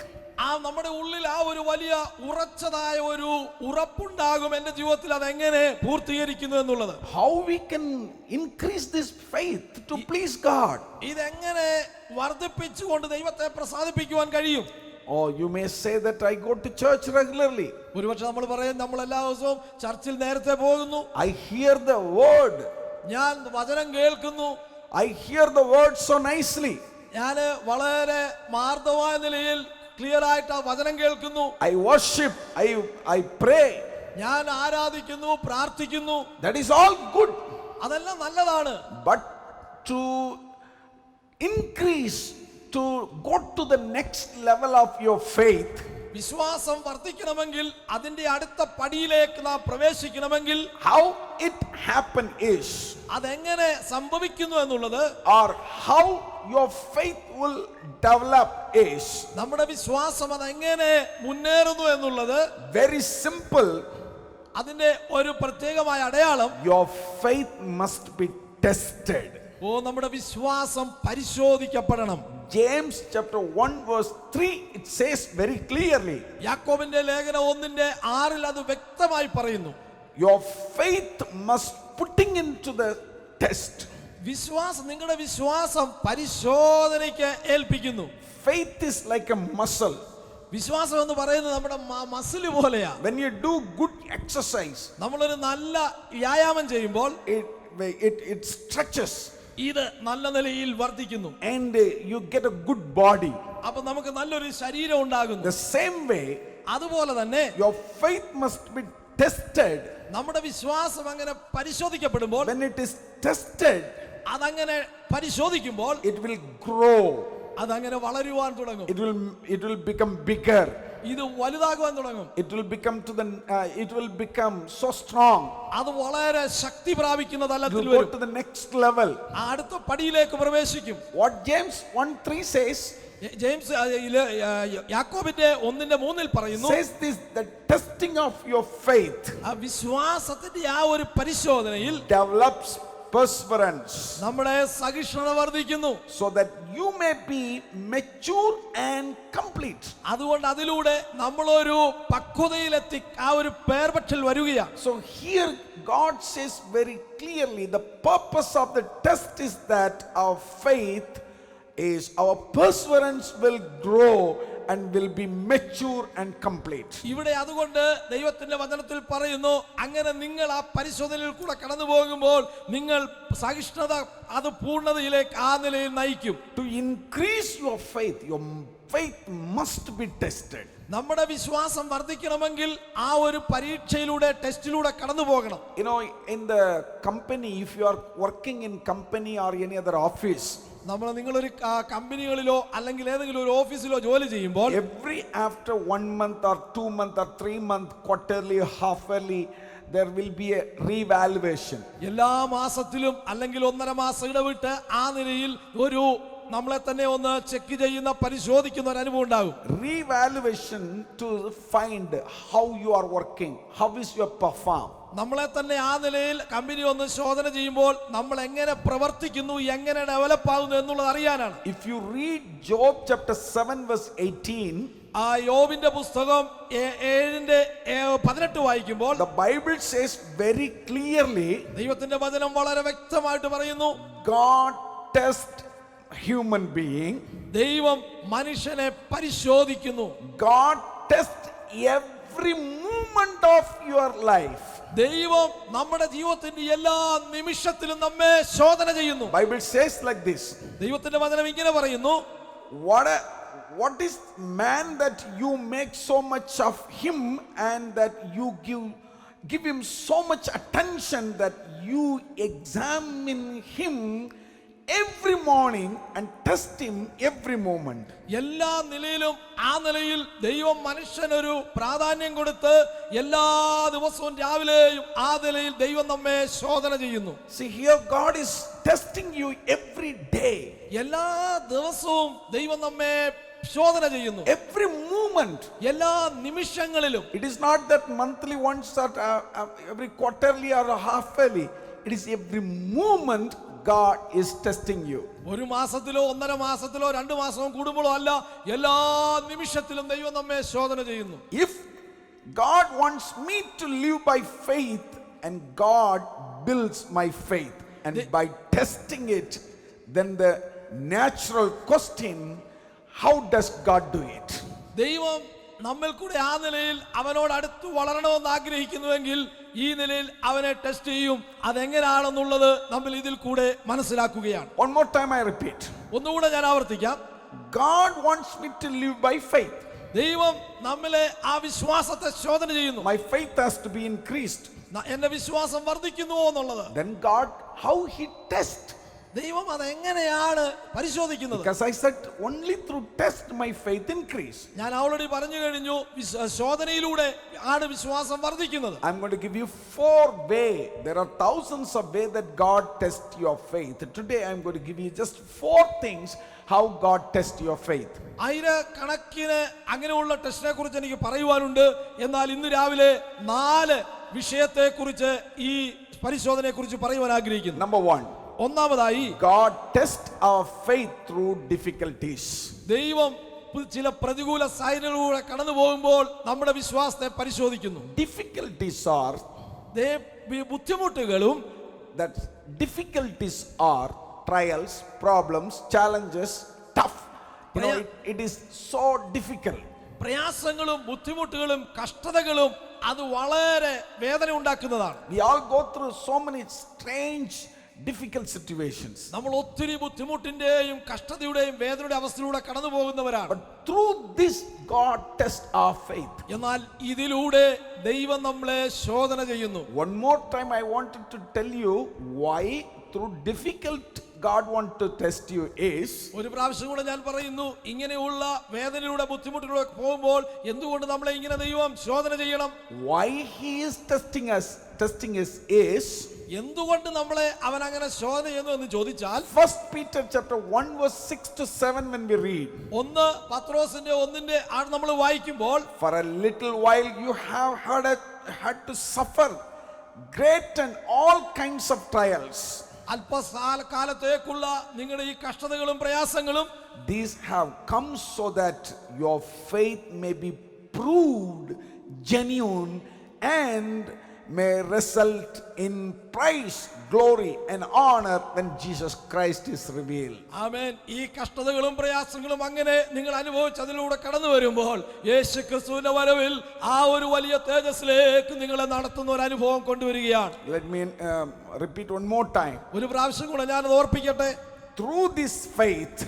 ആ നമ്മുടെ ഉള്ളിൽ ആ ഒരു വലിയ ഉറച്ചതായ ഒരു ഉറപ്പുണ്ടാകും എന്റെ ജീവിതത്തിൽ അതെങ്ങനെ പൂർത്തീകരിക്കുന്നു എന്നുള്ളത്. How we can increase this faith to please God? ഇതെങ്ങനെ വർദ്ധിപ്പിച്ചുകൊണ്ട് ദൈവത്തെ പ്രസാദിപ്പിക്കുവാൻ കഴിയും? Or you may say that I go to church regularly. ഒരുപക്ഷെ നമ്മൾ പറയും, നമ്മൾ എല്ലാ ദിവസവും ചർച്ചിൽ നേരത്തെ പോകുന്നു, I hear the word. ഞാൻ വചനം കേൾക്കുന്നു, I hear the word so nicely. ഞാൻ വളരെ മാർദ്ദമായ നിലയിൽ ക്ലിയർ ആയിട്ട് ആ വചനം കേൾക്കുന്നു, I worship, I pray. ഞാൻ ആരാധിക്കുന്നു, പ്രാർത്ഥിക്കുന്നു. That is all good. അതെല്ലാം നല്ലതാണ്. But to increase, to go to the next level of your faith, വിശ്വാസം വർദ്ധിക്കണമെങ്കിൽ, അതിന്റെ അടുത്ത പടിയിലേക്ക് നാം പ്രവേശിക്കണമെങ്കിൽ, how it happen is, അതെങ്ങനെ സംഭവിക്കുന്നു എന്നുള്ളത്, or how your faith will develop is, നമ്മുടെ വിശ്വാസം അതെങ്ങനെ മുന്നേറുന്നു എന്നുള്ളത് very simple. അതിന്റെ ഒരു പ്രത്യേകമായ അടയാളം, Your faith must be tested. നമ്മുടെ വിശ്വാസം പരിശോധിക്കപ്പെടണം. James chapter 1 verse 3, it says very clearly, യാക്കോബിന്റെ ലേഖനം 1:6 അത് വ്യക്തമായി പറയുന്നു, your faith must putting into the test. വിശ്വാസം, നിങ്ങളുടെ വിശ്വാസം പരിശോധനയ്ക്ക് ഏൽപ്പിക്കുന്നു. Faith is like a muscle. വിശ്വാസം എന്ന് പറയുന്നത് നമ്മുടെ മസിൽ പോലെയാ. When you do good exercise, നമ്മളൊരു നല്ല വ്യായാമം ചെയ്യുമ്പോൾ it stretches ഇത് നല്ല നിലയിൽ വർദ്ധിക്കുന്നു, and you get a good body. അപ്പൊ നമുക്ക് നല്ലൊരു ശരീരം ഉണ്ടാകുന്നു. The same way, അതുപോലെ തന്നെ your faith must be tested. നമ്മുടെ വിശ്വാസം അങ്ങനെ പരിശോധിക്കപ്പെടുമ്പോൾ, When it is tested, അതങ്ങനെ പരിശോധിക്കുമ്പോൾ it will grow. അതങ്ങനെ വളരുവാൻ തുടങ്ങും. It will become bigger. ഇത് വലുതാകുവാൻ തുടങ്ങും. It will become so strong. അത് വളരെ ശക്തി പ്രാപിക്കുന്ന It തലത്തിൽ will go വരും. to the next level. അടുത്ത പടിയിലേക്ക് പ്രവേശിക്കും. What James 1:3 says, ജെയിംസ് യാക്കോബിന്റെ 1:3 പറയുന്നു, says this, the testing of your faith ആ വിശ്വാസത്തിന്റെ ആ ഒരു പരിശോധനയിൽ develops perseverance, നമ്മുടെ സഹിഷ്ണുത വർദ്ധിക്കുന്നു, so that you may be mature and complete. അതുകൊണ്ട് അതിലൂടെ നമ്മളൊരു പക്വതയിലെത്തി ആ ഒരു പേർപക്ഷൽ വരികയാണ്. So here God says very clearly, the purpose of the test is that our faith is, our perseverance will grow and will be mature and complete. ഇവിടെ അതുകൊണ്ട് ദൈവത്തിന്റെ വചനത്തിൽ പറയുന്നു, അങ്ങനെ നിങ്ങൾ ആ പരിശോധനയിൽ കൂടെ കടന്നു പോകുമ്പോൾ നിങ്ങൾ സഹിഷ്ണുത അത് പൂർണ്ണതയിലേക്ക് ആ നിലയിൽ നയിക്കും. To increase your faith must be tested. നമ്മുടെ വിശ്വാസം വർദ്ധിക്കണമെങ്കിൽ ആ ഒരു പരീക്ഷയിലൂടെ, ടെസ്റ്റിലൂടെ കടന്നു പോകണം. You know, in the company, if you are working in company or any other office, നിങ്ങളൊരു കമ്പനികളിലോ അല്ലെങ്കിൽ ഏതെങ്കിലും ഒരു ഓഫീസിലോ ജോലി ചെയ്യുമ്പോൾ, every after 1 month or 2 month or 3 month, quarterly, half-yearly, there will be a revaluation. എല്ലാ മാസത്തിലും അല്ലെങ്കിൽ 1.5 മാസം ഇടവിട്ട് ആ നിലയിൽ ഒരു നമ്മളെ തന്നെ ഒന്ന് ചെക്ക് ചെയ്യുന്ന പരിശോധിക്കുന്ന ഒരു അനുഭവം ഉണ്ടാകും. Revaluation to find how you are working, how is your perform. നമ്മളെ തന്നെ ആ നിലയിൽ കമ്പനി ഒന്ന് ശോധന ചെയ്യുമ്പോൾ നമ്മൾ എങ്ങനെ പ്രവർത്തിക്കുന്നു, എങ്ങനെ ഡെവലപ്പ് ആകുന്നു എന്നുള്ളത് അറിയാനാണ്. If you read Job chapter 7 verse 18, ആ യോബിന്റെ പുസ്തകം 7:18 വായിക്കുമ്പോൾ the Bible says very clearly, ദൈവത്തിന്റെ വചനം വളരെ വ്യക്തമായിട്ട് പറയുന്നു, God tests human being. ദൈവം മനുഷ്യനെ പരിശോധിക്കുന്നു. God tests every moment of your life. ദൈവം നമ്മുടെ ജീവിതത്തിന്റെ എല്ലാ നിമിഷത്തിലും നമ്മെ ശോധന ചെയ്യുന്നു. Bible says like this. ദൈവത്തിന്റെ വചനം ഇങ്ങനെ പറയുന്നു, what is man that you make so much of him and that you give him so much attention that you examine him every morning and test him every moment. എല്ലാ നിലയിലും ആ നിലയിൽ ദൈവം മനുഷ്യനൊരു പ്രാധാന്യം കൊടുത്ത് എല്ലാ ദിവസവും രാവിലെയും ആ നിലയിൽ ദൈവം നമ്മെ ശോധന ചെയ്യുന്നു. See, here God is testing you every day. എല്ലാ ദിവസവും ദൈവം നമ്മെ ശോധന ചെയ്യുന്നു. Every moment. എല്ലാ നിമിഷങ്ങളിലും. It is not that monthly once or every quarterly or half-yearly. It is every moment God is testing you. ഒരു മാസത്തിലോ 1.5 മാസത്തിലോ 2 മാസവും കൂടുമ്പോഴോ അല്ല, എല്ലാ നിമിഷത്തിലും ദൈവം നമ്മെ ശോധന ചെയ്യുന്നു. If God wants me to live by faith, and God builds my faith, and by testing it, then the natural question, how does God do it? ദൈവം നമ്മിൽ കൂടെ ആ നിലയിൽ അവനോട് അടുത്ത് വളരണമെന്ന് ആഗ്രഹിക്കുന്നുവെങ്കിൽ ഈ നിലയിൽ അവനെ ടെസ്റ്റ് ചെയ്യും. അതെങ്ങനെയാണെന്നുള്ളത് നമ്മൾ ഇതിൽ കൂടെ മനസ്സിലാക്കുകയാണ്. One more time I repeat. ഒന്നുകൂടെ ഞാൻ ആവർത്തിക്കാം. God wants me to live by faith. ദൈവം നമ്മിലെ ആ വിശ്വാസത്തെ ശോധന ചെയ്യുന്നു. My faith has to be increased. എന്റെ വിശ്വാസം വർദ്ധിക്കുന്നുവോ എന്നുള്ളത്. Then God, how he tests? ദൈവം അതെങ്ങനെയാണ് പരിശോധിക്കുന്നത്? Because I said only through test my faith increase. ഞാൻ ഓൾറെഡി പറഞ്ഞു കഴിഞ്ഞു, ശോധനയിലൂടെ ആണ് വിശ്വാസം വർദ്ധിക്കുന്നത്. I'm going to give you 4 ways. There are thousands of ways that God tests your faith. Today I'm going to give you just 4 things how God tests your faith. ആയിരക്കണക്കിന് അങ്ങനെയുള്ള ടെസ്റ്റിനെ കുറിച്ച് എനിക്ക് പറയുവാനുണ്ട്. എന്നാൽ ഇന്ന് രാവിലെ 4 വിഷയത്തെ കുറിച്ച് ഈ പരിശോധനയെ കുറിച്ച് പറയുവാൻ ആഗ്രഹിക്കുന്നു. Number 1. ഒന്നാമതായി, God tests our faith through difficulties. ദൈവം ചില പ്രതികൂല സാഹചര്യങ്ങളിലൂടെ കടന്നു പോകുമ്പോൾ നമ്മുടെ വിശ്വാസത്തെ പരിശോധിക്കുന്നു. Difficulties are ബുദ്ധിമുട്ടുകളും, that difficulties are trials, problems, challenges, tough. You know, it is so difficult. പ്രയാസങ്ങളും ബുദ്ധിമുട്ടുകളും കഷ്ടതകളും അത് വളരെ വേദന ഉണ്ടാക്കുന്നതാണ്. We all go through so many strange difficult situations. നമ്മൾ ഒത്തിരി ബുദ്ധിമുട്ടിന്റെയും കഷ്ടതയുടെയും വേദനയുടെ അവസ്ഥയിലൂടെ കടന്നു പോകുന്നവരാണ്. But through this God tests our faith. എന്നാൽ ഇതിലൂടെ ദൈവം നമ്മളെ ശോധന ചെയ്യുന്നു. One more time I wanted to tell you why through difficult God want to test you is. ഒരു പ്രാവശ്യം കൂടെ ഞാൻ പറയുന്നു, ഇങ്ങനെയുള്ള വേദനയിലൂടെ ബുദ്ധിമുട്ടിലൂടെ പോകുമ്പോൾ എന്തുകൊണ്ട് നമ്മളെ ഇങ്ങനെ ദൈവം ശോധന ചെയ്യണം? Why he is testing us is. എന്തുകൊണ്ട് നമ്മളെ അവൻ അങ്ങനെ ശോധന ചെയ്യുന്നു എന്ന് ചോദിച്ചാൽ, 1 Peter chapter 1 verse 6 to 7 when we read. 1 പത്രോസിന്റെ 1 ആണ് നമ്മൾ വായിക്കുമ്പോൾ, For a little while you have had to suffer great and all kinds of trials. അല്പകാലത്തേക്കുള്ള നിങ്ങളുടെ ഈ കഷ്ടതകളും പ്രയാസങ്ങളും These have come so that your faith may be proved genuine and may result in praise, glory and honor when Jesus Christ is revealed. ആമേൻ. ഈ കഷ്ടതകളും പ്രയാസങ്ങളും അങ്ങനെ നിങ്ങൾ അനുഭവിച്ച് അതിലൂടെ കടന്നു വരുമ്പോൾ യേശുക്രിസ്തുവിന്റെ വരവിൽ ആ ഒരു വലിയ തേജസ്സിലേക്ക് നിങ്ങളെ നടത്തുന്ന ഒരു അനുഭവം കൊണ്ടുവരികയാണ്. Let me repeat one more time. ഒരു പ്രാവശ്യം കൂടെ ഞാൻ അത് ഓർപ്പിക്കട്ടെ. Through this faith,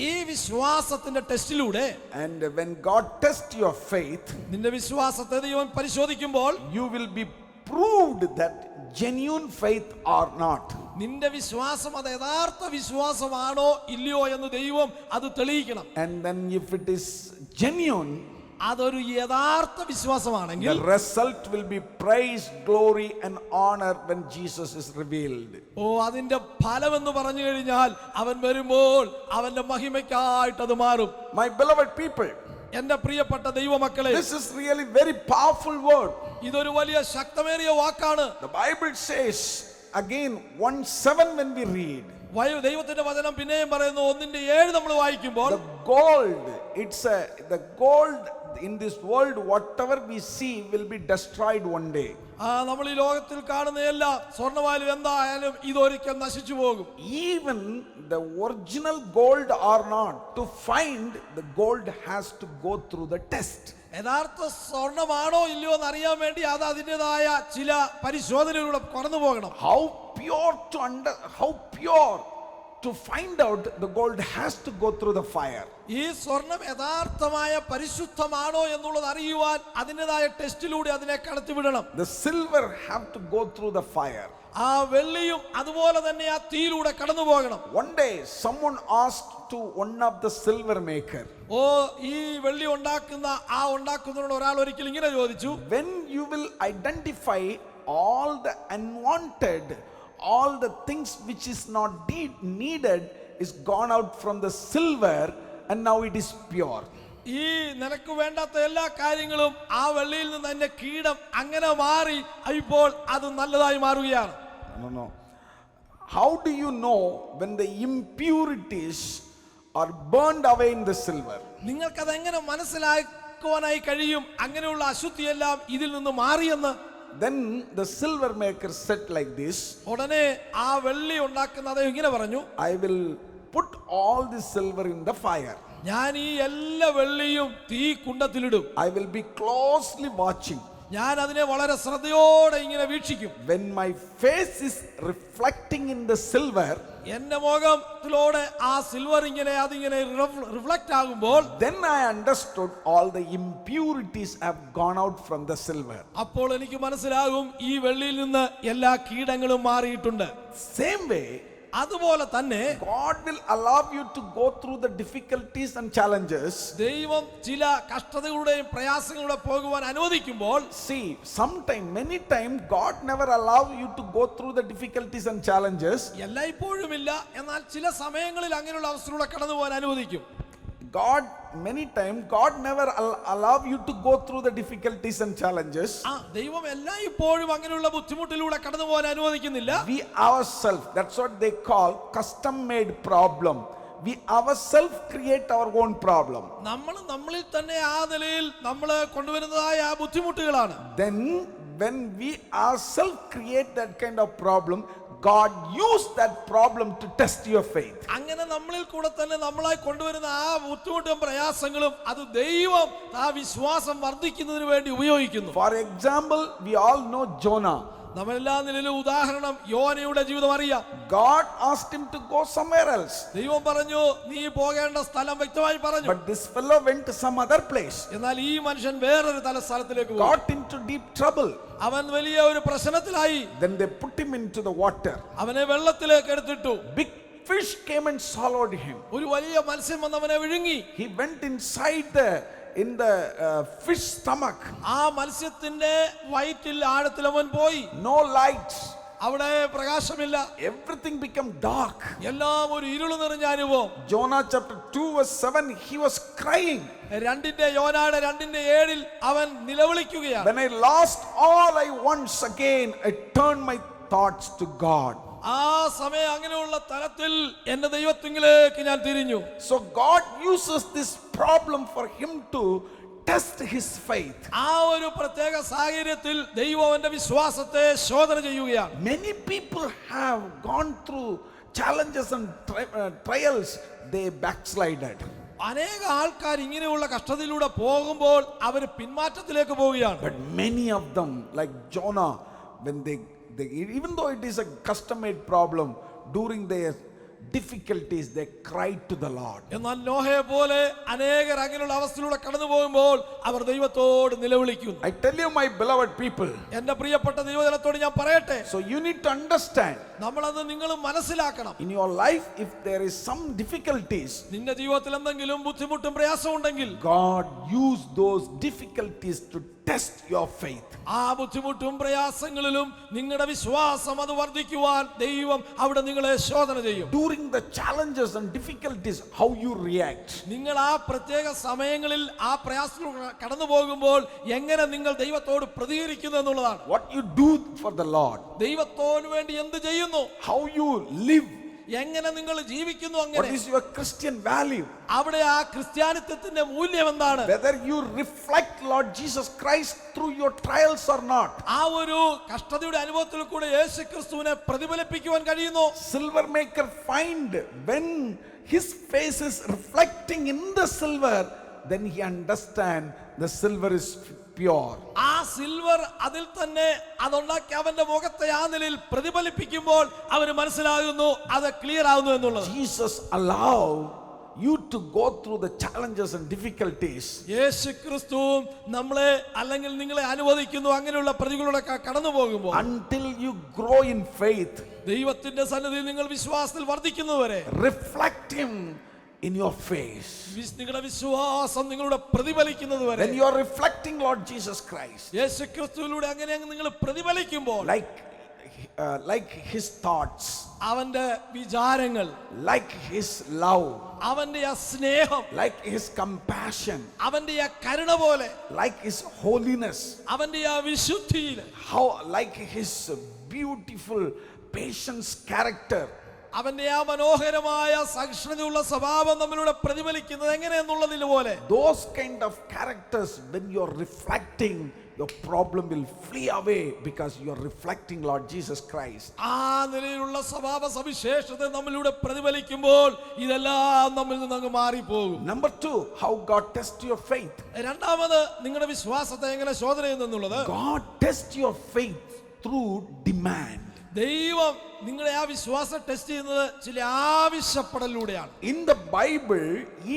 ഈ വിശ്വാസത്തിന്റെ ടെസ്റ്റിലൂടെ, and when God tests your faith, നിന്റെ വിശ്വാസത്തെ ദൈവം പരിശോധിക്കുമ്പോൾ you will be proved that genuine faith or not. നിന്റെ വിശ്വാസം അത് യഥാർത്ഥ വിശ്വാസമാണോ ഇല്ലയോ എന്ന് ദൈവം അത് തെളിയിക്കണം. And then if it is genuine, അതൊരു യഥാർത്ഥ വിശ്വാസമാണെങ്കിൽ the result will be praise, glory and honor when Jesus is revealed. അതിന്റെ ഫലം എന്ന് പറഞ്ഞു കഴിഞ്ഞാൽ അവൻ വരുമ്പോൾ അവന്റെ മഹിമയ്ക്കായിട്ട് അത് മാറും. My beloved people, എന്റെ പ്രിയപ്പെട്ട ദൈവമക്കളെ, this is really very powerful word. ഇതൊരു വലിയ ശക്തമേറിയ വാക്കാണ്. The Bible says again 1:7 when we read, ദൈവത്തിന്റെ വചനം പിന്നെയും പറയുന്നു 1:7 നമ്മൾ വായിക്കുമ്പോൾ, the gold, the gold in this world, whatever we see will be destroyed one day. നമ്മൾ ഈ ലോകത്തിൽ കാണുന്ന എല്ലാ സ്വർണ്ണമായാലും എന്തായാലും ഇതൊരിക്കൽ നശിച്ചു പോകും. Even the original gold or not, to find the gold has to go through the test. യഥാർത്ഥ സ്വർണ്ണമാണോ ഇല്ലയോ എന്ന് അറിയാൻ വേണ്ടി അത് അതിൻ്റെതായ ചില പരിശോധനയിലൂടെ കടന്നു പോകണം. How pure to find out the gold has to go through the fire. ഈ സ്വർണം യഥാർത്ഥമായ പരിശുദ്ധമാണോ എന്നുള്ളത് അറിയുവാൻ അതിൻ്റെതായ ടെസ്റ്റിലൂടെ അതിനെ കടത്തിവിടണം. The silver have to go through the fire. ആ വെള്ളിയും അതുപോലെ തന്നെ ആ തീയിലൂടെ കടന്നു പോകണം. One day someone asked to one of the silver maker, ഈ വെള്ളി ഉണ്ടാക്കുന്നവരോട് ഒരാൾ ഒരിക്കൽ ഇങ്ങനെ ചോദിച്ചു, when you will identify all the unwanted, all the things which is not needed is gone out from the silver and now it is pure. ഈ നിനക്ക് വേണ്ടാത്ത എല്ലാ കാര്യങ്ങളും ആ വെള്ളിയിൽ നിന്ന് അതിന്റെ കീടം അങ്ങനെ മാറി ഇപ്പോൾ അത് നല്ലതായി മാറുകയാണ്. No. How do you know when the impurities are burned away in the silver? നിങ്ങൾക്കത് എങ്ങനെ മനസ്സിലാക്കുവാനായി കഴിയും അങ്ങനെയുള്ള അശുദ്ധിയെല്ലാം ഇതിൽ നിന്ന് മാറിയെന്ന്? Then the silver maker said like this, ഉടനെ ആ വെള്ളി ഉണ്ടാക്കുന്നത് ഇങ്ങനെ പറഞ്ഞു, I will put all the silver in the fire. ഞാൻ ഈ എല്ലാ വെള്ളിയും തീ കുണ്ടത്തിലിടും. I will be closely watching. ഞാൻ അതിനെ വളരെ ശ്രദ്ധയോടെ ഇങ്ങനെ വീക്ഷിക്കും. When my face is reflecting in the silver, എന്റെ മുഖത്തിലൂടെ ആ സിൽവർ അതിങ്ങനെ റിഫ്ലക്റ്റ് ആകുമ്പോൾ, then I understood all the impurities have gone out from the silver. അപ്പോൾ എനിക്ക് മനസ്സിലാകും ഈ വെള്ളിയിൽ നിന്ന് എല്ലാ കീടങ്ങളും മാറിയിട്ടുണ്ട്. Same way, അതുപോലെ തന്നെ God will allow you to go through the difficulties and challenges. ദൈവം ചില കഷ്ടതകളുടെയും പ്രയാസങ്ങളുടെ പോകുവാൻ അനുവദിക്കുമ്പോൾ, See, many times God never allow you to go through the difficulties and challenges. എല്ലായ്പ്പോഴും ഇല്ല, എന്നാൽ ചില സമയങ്ങളിൽ അങ്ങനെയുള്ള അവസ്ഥയിലൂടെ കടന്നു പോകാൻ അനുവദിക്കും. Many times God never allow you to go through the difficulties and challenges. ദൈവം എല്ലായ്പ്പോഴും അങ്ങനെയുള്ള ബുദ്ധിമുട്ടിലൂടെ കടന്നു പോകാൻ അനുവദിക്കുന്നില്ല. We ourselves, that's what they call custom made problem. We ourselves create our own problem. നമ്മളിൽ തന്നെ ആ നിലയിൽ നമ്മൾ കൊണ്ടുവരുന്നതായ ആ ബുദ്ധിമുട്ടുകളാണ്. Then when we ourselves create that kind of problem, God used that problem to test your faith. അങ്ങനെ നമ്മളിൽ കൂടെ തന്നെ നമ്മളായി കൊണ്ടുവരുന്ന ആ ബുദ്ധിമുട്ടും പ്രയാസങ്ങളും അത് ദൈവം ആ വിശ്വാസം വർദ്ധിക്കുന്നതിന് വേണ്ടി ഉപയോഗിക്കുന്നു. For example, we all know Jonah. നമ്മളെല്ലാ നിലയിലും ഉദാഹരണം യോനയുടെ ജീവിതം അറിയാം. God asked him to go somewhere else. ദൈവം പറഞ്ഞു നീ പോകേണ്ട സ്ഥലം വ്യക്തമായി പറഞ്ഞു. But this fellow went to some other place. എന്നാൽ ഈ മനുഷ്യൻ വേറൊരു സ്ഥലത്തിലേക്ക് പോയി. Got into deep trouble. അവൻ വലിയ ഒരു പ്രശ്നത്തിലായി. Then they put him into the water. അവനെ വെള്ളത്തിലേക്ക് എടുത്തിട്ടു. Big fish came and swallowed him. ഒരു വലിയ മത്സ്യം വന്ന് അവനെ വിഴുങ്ങി. He went inside in the fish stomach. ആ മത്സ്യത്തിന്റെ വയറ്റിൽ ആഴത്തിൽ അവൻ പോയി. No lights. അവിടെ പ്രകാശമില്ല. Everything became dark. എല്ലാം ഒരു ഇരുൾ നിറഞ്ഞ അനുഭവം. Jonah chapter 2:7, he was crying. യോനയുടെ 2:7 അവൻ നിലവിളിക്കുകയാണ്. When I lost all I once again, I turned my thoughts to God. ആ സമയം അങ്ങനെയുള്ള തലത്തിൽ എന്റെ ദൈവത്തിലേക്ക് ഞാൻ തിരിഞ്ഞു. So God uses this problem for him to test his faith. ആ ഒരു പ്രത്യേക സാഹചര്യത്തിൽ ദൈവം അവന്റെ വിശ്വാസത്തെ ശോധന ചെയ്യുകയാണ്. Many people have gone through challenges and trials, they backslided. അനേക ആൾക്കാർ ഇങ്ങനെയുള്ള കഷ്ടതയിലൂടെ പോകുമ്പോൾ അവർ പിന്മാറ്റത്തിലേക്ക് പോവുകയാണ്. But many of them, like Jonah, when they even though it is a custom made problem, during their difficulties, they cried to the Lord. എന്നാൽ നോഹയെ പോലെ അനേകർ അങ്ങനെയുള്ള അവസ്ഥയിലൂടെ കടന്നു പോകുമ്പോൾ അവർ ദൈവത്തോട് നിലവിളിക്കുന്നു. I tell you, my beloved people, എന്റെ പ്രിയപ്പെട്ട ദൈവജനത്തോട് ഞാൻ പറയട്ടെ, so you need to understand, നമ്മളത് നിങ്ങൾ മനസ്സിലാക്കണം. in your life, if there is some difficulties, നിന്റെ ജീവിതത്തിൽ എന്തെങ്കിലും ബുദ്ധിമുട്ടും പ്രയാസവും ഉണ്ടെങ്കിൽ God used those difficulties to test your faith. ആ ബുദ്ധിമുട്ടും പ്രയാസങ്ങളിലും നിങ്ങളുടെ വിശ്വാസം അത് വർദ്ധിക്കുവാൻ ദൈവം അവിടെ നിങ്ങളെ ശോധന ചെയ്യും. During the challenges and difficulties, how you react. നിങ്ങൾ ആ പ്രത്യേക സമയങ്ങളിൽ ആ പ്രയാസത്തിലൂടെ കടന്നു പോകുമ്പോൾ എങ്ങനെ നിങ്ങൾ ദൈവത്തോട് പ്രതികരിക്കുന്നു എന്നുള്ളതാണ്. What you do for the Lord. ദൈവത്തോട് വേണ്ടി എന്ത് ചെയ്യുന്നു, How you live. എങ്ങനെ നിങ്ങൾ ജീവിക്കുന്നു, What അങ്ങനെ is your Christian value? അവിടെ ആ ക്രിസ്ത്യാനിത്വത്തിന്റെ മൂല്യം എന്താണ്, Whether you reflect Lord Jesus Christ through your trials or not. ആ ഒരു കഷ്ടതയുടെ അനുഭവത്തിൽ കൂടെ യേശു ക്രിസ്തുവിനെ പ്രതിഫലിപ്പിക്കുവാൻ കഴിയുന്നു. Silver maker find when his face is reflecting in the silver, then he understand the silver is pure. ആ സിൽവർ അതിൽ തന്നെ അതുണ്ടാക്കി അവന്റെ മുഖത്തെ ആ നിലയിൽ പ്രതിഫലിപ്പിക്കുമ്പോൾ അവന് മനസ്സിലാകുന്നു അത് ക്ലിയർ ആകുന്നു എന്നുള്ളത്. Jesus allow you to go through the challenges and difficulties യേശു ക്രിസ്തു നമ്മളെ അല്ലെങ്കിൽ നിങ്ങളെ അനുവദിക്കുന്നു അങ്ങനെയുള്ള പ്രതികൂലങ്ങളെ കടന്നു പോകുമ്പോൾ, until you grow in faith. ദൈവത്തിന്റെ സന്നിധിയിൽ നിങ്ങൾ വിശ്വാസത്തിൽ വർദ്ധിക്കുന്നതുവരെ Reflect him in your face. നിങ്ങളുടെ വിശ്വാസം നിങ്ങളുടെ പ്രതിഫലിക്കുന്നത് വരെ. When you are reflecting Lord Jesus Christ, യേശു ക്രിസ്തുവിലൂടെ അങ്ങനെ നിങ്ങൾ പ്രതിഫലിക്കുമ്പോൾ, like his thoughts, അവന്റെ വിചാരങ്ങൾ, like his love, അവന്റെ ആ സ്നേഹം, like his compassion, അവന്റെ ആ കരുണ പോലെ, like his holiness, അവന്റെ ആ വിശുദ്ധിയിൽ, how like his beautiful patience character. അവന്റെ ആ മനോഹരമായ സഹിഷ്ണുതയുള്ള സ്വഭാവം നമ്മളിലൂടെ പ്രതിഫലിക്കുന്നത് എങ്ങനെയെന്നുള്ളതിൽ പോലെ, Those kind of characters, when you are reflecting, your problem will flee away because you are reflecting Lord Jesus Christ. ആ നിലയിലുള്ള സ്വഭാവ സവിശേഷത നമ്മളിലൂടെ പ്രതിഫലിക്കുമ്പോൾ ഇതെല്ലാം നമ്മിൽ നിന്ന് അങ്ങ് മാറിപ്പോകും. Number 2, how God tests your faith. രണ്ടാമത് നിങ്ങളുടെ വിശ്വാസത്തെ എങ്ങനെ ശോധന ചെയ്യുന്നുള്ളത്, God tests your faith through demand. ദൈവം നിങ്ങളെ ആ വിശ്വാസം ടെസ്റ്റ് ചെയ്യുന്നത് ചില ആവശ്യപ്പെടലിലൂടെയാണ്. In the Bible,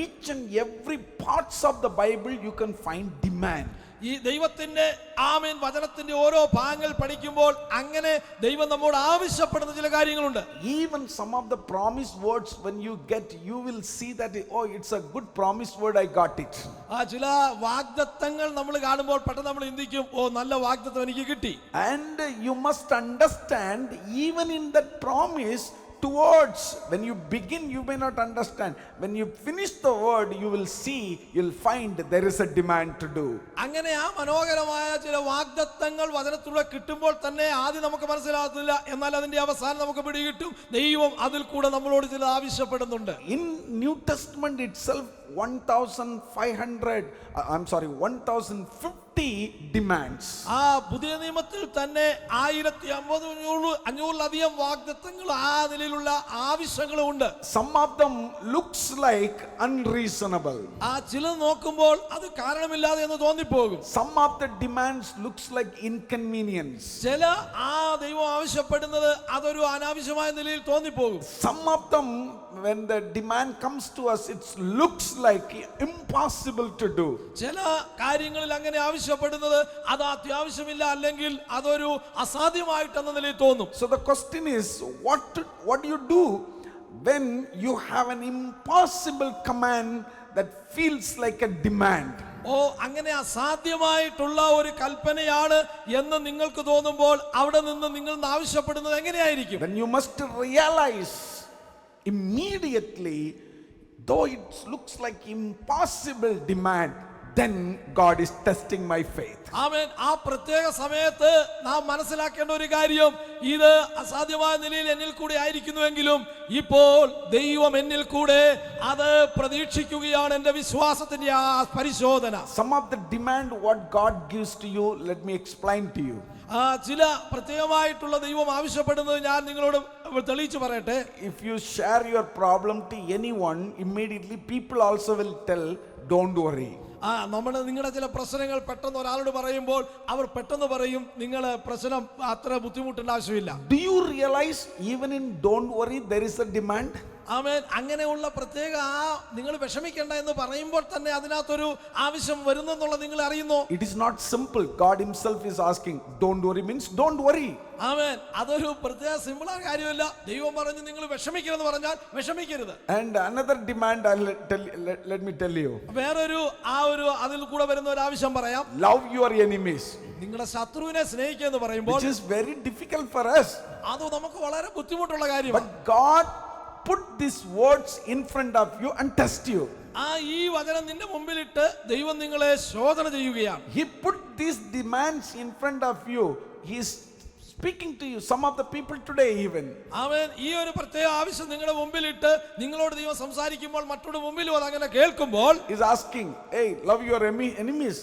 each and every parts of the Bible you can find demand. ഈ ദൈവത്തിന്റെ ആമേൻ വചനത്തിന്റെ ഓരോ ഭാഗങ്ങൾ പഠിക്കുമ്പോൾ അങ്ങനെ ദൈവം നമ്മോട് ആവശ്യപ്പെടുന്ന ചില കാര്യങ്ങളുണ്ട്. Even some of the promised words, when you get, you will see that, oh, it's a good promised word, I got it. ആ ചില വാഗ്ദത്തങ്ങൾ നമ്മൾ കാണുമ്പോൾ പെട്ടെന്ന് നമ്മൾ ചിന്തിക്കും, ഓ നല്ല വാഗ്ദത്തം എനിക്ക് കിട്ടി. And you must understand, even in that promise, towards when you begin you may not understand, when you finish the word you will see, you'll find there is a demand to do. അങ്ങനെ ആ മനോഹരമായ ചില വാഗ്ദത്തങ്ങൾ വചനത്തിലൂടെ കിട്ടുമ്പോൾ തന്നെ ആദ്യം നമുക്ക് മനസ്സിലാകത്തില്ല, എന്നാൽ അതിന്റെ അവസാനം നമുക്ക് പിടികിട്ടും ദൈവം അതിൽ കൂടെ നമ്മളോട് ചില ആവശ്യപ്പെടുന്നുണ്ട്. In New Testament itself 1050 demands. ആ പുതിയ നിയമത്തിൽ തന്നെ 1500-500-ലധികം വാഗ്ദത്തങ്ങൾ ആ നിലയിലുള്ള ആവശ്യങ്ങളും ഉണ്ട്. Some of them looks like unreasonable. ആ ചില നോക്കുമ്പോൾ അത് കാരണമില്ലാതെ എന്ന് തോന്നിപ്പോകും. Some of the demands looks like inconvenience. ചില ആ ദൈവം ആവശ്യപ്പെടുന്നത് അതൊരു അനാവശ്യമായ നിലയിൽ തോന്നിപ്പോകും. Some of them, when the demand comes to us, it looks like impossible to do. ചില കാര്യങ്ങളിൽ അങ്ങനെ ആവശ്യപ്പെടുന്നത് അത് അത്യാവശ്യമില്ല അല്ലെങ്കിൽ അതൊരു അസാധ്യമായിട്ടെന്ന നിലയിൽ തോന്നും. So the question is, what do you do when you have an impossible command that feels like a demand? ഓ അങ്ങനെ അസാധ്യമായിട്ടുള്ള ഒരു കൽപ്പനയാണ് എന്ന് നിങ്ങൾക്ക് തോന്നുമ്പോൾ അവിടെ നിന്ന് നിങ്ങൾ ആവശ്യപ്പെടുന്നത് എങ്ങനെയായിരിക്കും? Then you must realize immediately, though it looks like impossible demand, then God is testing my faith. ആമേൻ. ആ പ്രത്യേക സമയത്ത് നാം മനസ്സിലാക്കേണ്ട ഒരു കാര്യം, ഇത് അസാധ്യമായ നിലയിൽ എന്നിൽ കൂടെ ആയിരിക്കുന്നുവെങ്കിലും ഇപ്പോൾ ദൈവം എന്നിൽ കൂടെ അത് പ്രതീക്ഷിക്കുകയാണ്. എന്റെ വിശ്വാസത്തിന്റെ ആ പരിശോധന. Some of the demand what God gives to you, let me explain to you. ചില പ്രത്യേകമായിട്ടുള്ള ദൈവം ആവശ്യപ്പെടുന്നത് ഞാൻ നിങ്ങളോട് തെളിയിച്ചു പറയട്ടെ. If you share your problem to anyone, immediately people also will tell, don't worry. നിങ്ങളുടെ ചില പ്രശ്നങ്ങൾ പെട്ടെന്ന് ഒരാളോട് പറയുമ്പോൾ അവർ പെട്ടെന്ന് പറയും, നിങ്ങൾ പ്രശ്നം അത്ര ബുദ്ധിമുട്ടേണ്ട ആവശ്യമില്ല. Do you realize even in don't worry there is a demand? ആമേൻ. അങ്ങനെയുള്ള പ്രത്യേക നിങ്ങൾ വിഷമിക്കേണ്ട എന്ന് പറയുമ്പോൾ തന്നെ അതിനകത്തൊരു ആവശ്യം വരുന്നെന്നുള്ളത് നിങ്ങൾ അറിയുന്നു. It is not simple. God himself is asking, don't worry means don't worry. ആമേൻ. അതൊരു പ്രത്യേക സിമ്പിളായ കാര്യമല്ല. ദൈവം പറഞ്ഞു നിങ്ങൾ വിഷമിക്കരുതെന്ന് പറഞ്ഞാൽ വിഷമിക്കരുത്. And another demand, let me tell you. വേറൊരു അതിൽ കൂടെ വരുന്ന ഒരു ആവശ്യം പറയാം. Love your enemies. നിങ്ങളുടെ ശത്രുവിനെ സ്നേഹിക്കുക എന്ന് പറയുമ്പോൾ Which is very difficult for us. അത് നമുക്ക് വളരെ ബുദ്ധിമുട്ടുള്ള കാര്യമാണ്. But God put these words in front of you and test you. ഈ വചനം നിന്റെ മുമ്പിലിട്ട് ദൈവം നിങ്ങളെ ശോധന ചെയ്യുകയാണ്. He put these demands in front of you. He is speaking to you, some of the people today even. ആമേൻ. ഈ ഒരു പ്രത്യേക ആവശ്യം നിങ്ങളുടെ മുമ്പിലിട്ട് നിങ്ങളോട് ദൈവം സംസാരിക്കുമ്പോൾ മറ്റൊരു മുമ്പിലും അത് അങ്ങനെ കേൾക്കുമ്പോൾ Is asking, hey, love your enemies.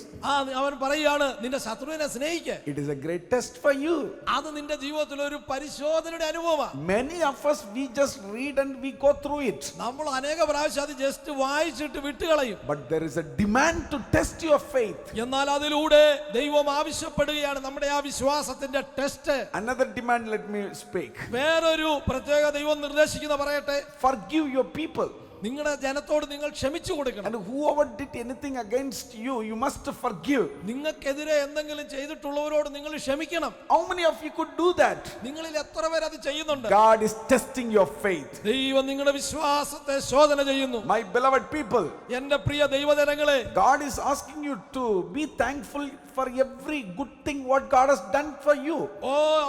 അവൻ പറയുകയാണ് നിന്റെ ശത്രുവിനെ സ്നേഹിക്കുക. It is a great test for you. അത് നിന്റെ ജീവിതത്തിൽ ഒരു പരിശോധനയുടെ അനുഭവമാണ്. Many of us, we just read and we go through it. നമ്മൾ അനേക പ്രാവശ്യം അത് ജസ്റ്റ് വായിച്ചിട്ട് വിട്ടുകളയും. But there is a demand to test your faith. എന്നാൽ അതിലൂടെ ദൈവം ആവശ്യപ്പെടുകയാണ് നമ്മുടെ ആ വിശ്വാസത്തിന്റെ test. Another demand, let me speak. വേറൊരു പ്രത്യേക ദൈവം നിർദ്ദേശിക്കുന്ന പറയട്ടെ. Forgive your people. നിങ്ങളുടെ ജനത്തോട് നിങ്ങൾ ക്ഷമിച്ചു കൊടുക്കണം. And whoever did anything against you, you must forgive. നിങ്ങൾക്കെതിരെ എന്തെങ്കിലും ചെയ്തിട്ടുള്ളവരോട് നിങ്ങൾ ക്ഷമിക്കണം. How many of you could do that? നിങ്ങളിൽ എത്ര പേർ അത് ചെയ്യുന്നുണ്ട്? God is testing your faith. ദൈവം നിങ്ങളുടെ വിശ്വാസത്തെ ശോധന ചെയ്യുന്നു. My beloved people, എന്റെ പ്രിയ ദൈവജനങ്ങളെ, God is asking you to be thankful for every good thing what God has done for you.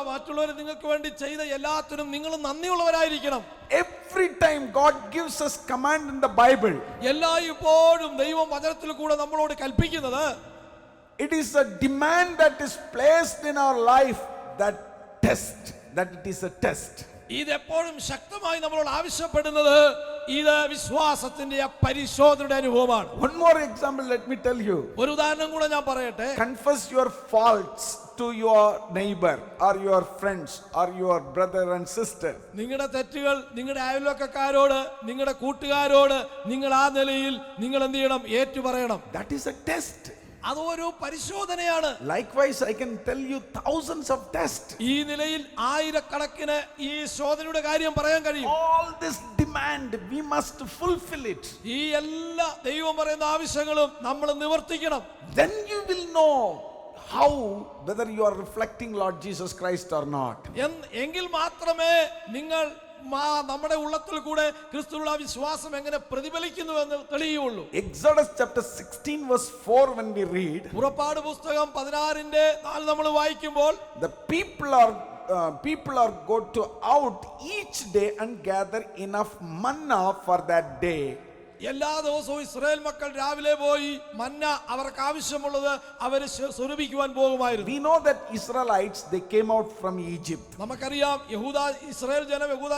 മറ്റുള്ളവർ നിങ്ങൾക്ക് വേണ്ടി ചെയ്ത എല്ലാത്തിനും നിങ്ങൾ നന്ദിയുള്ളവരായിരിക്കണം. Every time God gives us command in the Bible, എല്ലായ്പ്പോഴും ദൈവം വചനത്തിൽ കൂടെ നമ്മളോട് കൽപ്പിക്കുന്നത് it is a demand that is placed in our life, that it is a test. ഇതെപ്പോഴും ശക്തമായി നമ്മളോട് ആവശ്യപ്പെടുന്നത് ഇത് വിശ്വാസത്തിന്റെ പരിശോധനയുടെ അനുഭവമാണ്. One more example, let me tell you. ഒരു ഉദാഹരണം കൂടെ ഞാൻ പറയട്ടെ. Confess your faults to your neighbor or your friends or your brother and sister. നിങ്ങളുടെ തെറ്റുകൾ നിങ്ങളുടെ അയൽവക്കക്കാരോട് നിങ്ങളുടെ കൂട്ടുകാരോട് നിങ്ങൾ ആ നിലയിൽ നിങ്ങൾ എന്ത് ചെയ്യണം? ഏറ്റുപറയണം. That is a test. അതൊരു പരിശോധനയാണ്. Likewise, I can tell you thousands of tests. ഈ നിലയിൽ ആയിരക്കണക്കിന് ഈ ശോധനയുടെ കാര്യം പറയാൻ കഴിയും. All this demand, we must fulfill it. ഈ എല്ലാ ദൈവം പറയുന്ന ആവശ്യങ്ങളും നമ്മൾ നിവർത്തിക്കണം. Then you will know how, whether you are reflecting Lord Jesus Christ or not. എങ്കിൽ മാത്രമേ നിങ്ങൾ നമ്മുടെ ഉള്ളത്തിൽ കൂടെ ക്രിസ്തുവിലുള്ള വിശ്വാസം എങ്ങനെ പ്രതിഫലിക്കുന്നു എന്ന് തെളിയുള്ളൂ. Exodus chapter 16 verse 4, when we read, പുറപ്പാട് പുസ്തകം 16:4 നമ്മൾ വായിക്കുമ്പോൾ the people are go to out each day and gather enough manna for that day. എല്ലാ ദിവസവും ഇസ്രായേൽ മക്കൾ രാവിലെ പോയി മന്ന അവർക്ക് ആവശ്യമുള്ളത് അവർ സ്വരൂപിക്കുവാൻ പോകുമായിരുന്നു. We know that Israelites, they came out from Egypt. നമുക്കറിയാം യഹൂദ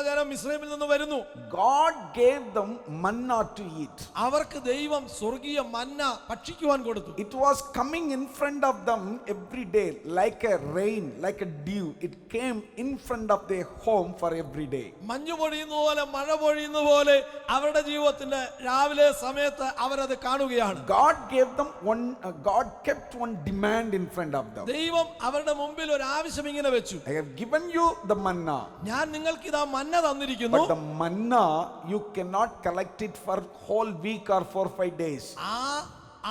ജനം ഇസ്രായേലിൽ നിന്ന് വരുന്നു. God gave them manna to eat. അവർക്ക് ദൈവം സ്വർഗീയ മന്ന ഭക്ഷിക്കുവാൻ കൊടുത്തു. It was coming in front of them every day like a rain, like a dew. It came in front of their home for every day. മഞ്ഞു പൊഴിയുന്ന പോലെ മഴ പൊഴിയുന്ന പോലെ അവരുടെ ജീവിതത്തിന്റെ രാവിലെ സമയത്ത് അവരത് കാണുകയാണ്. God gave them God kept one demand in front of them. ദൈവം അവരുടെ മുമ്പിൽ ഒരു ആവശ്യം ഇങ്ങനെ വെച്ചു. I have given you the manna. ഞാൻ നിങ്ങൾക്ക് ഇതാ മന്ന തന്നിരിക്കുന്നു. But the manna, you cannot collect it for whole week or 4-5 days.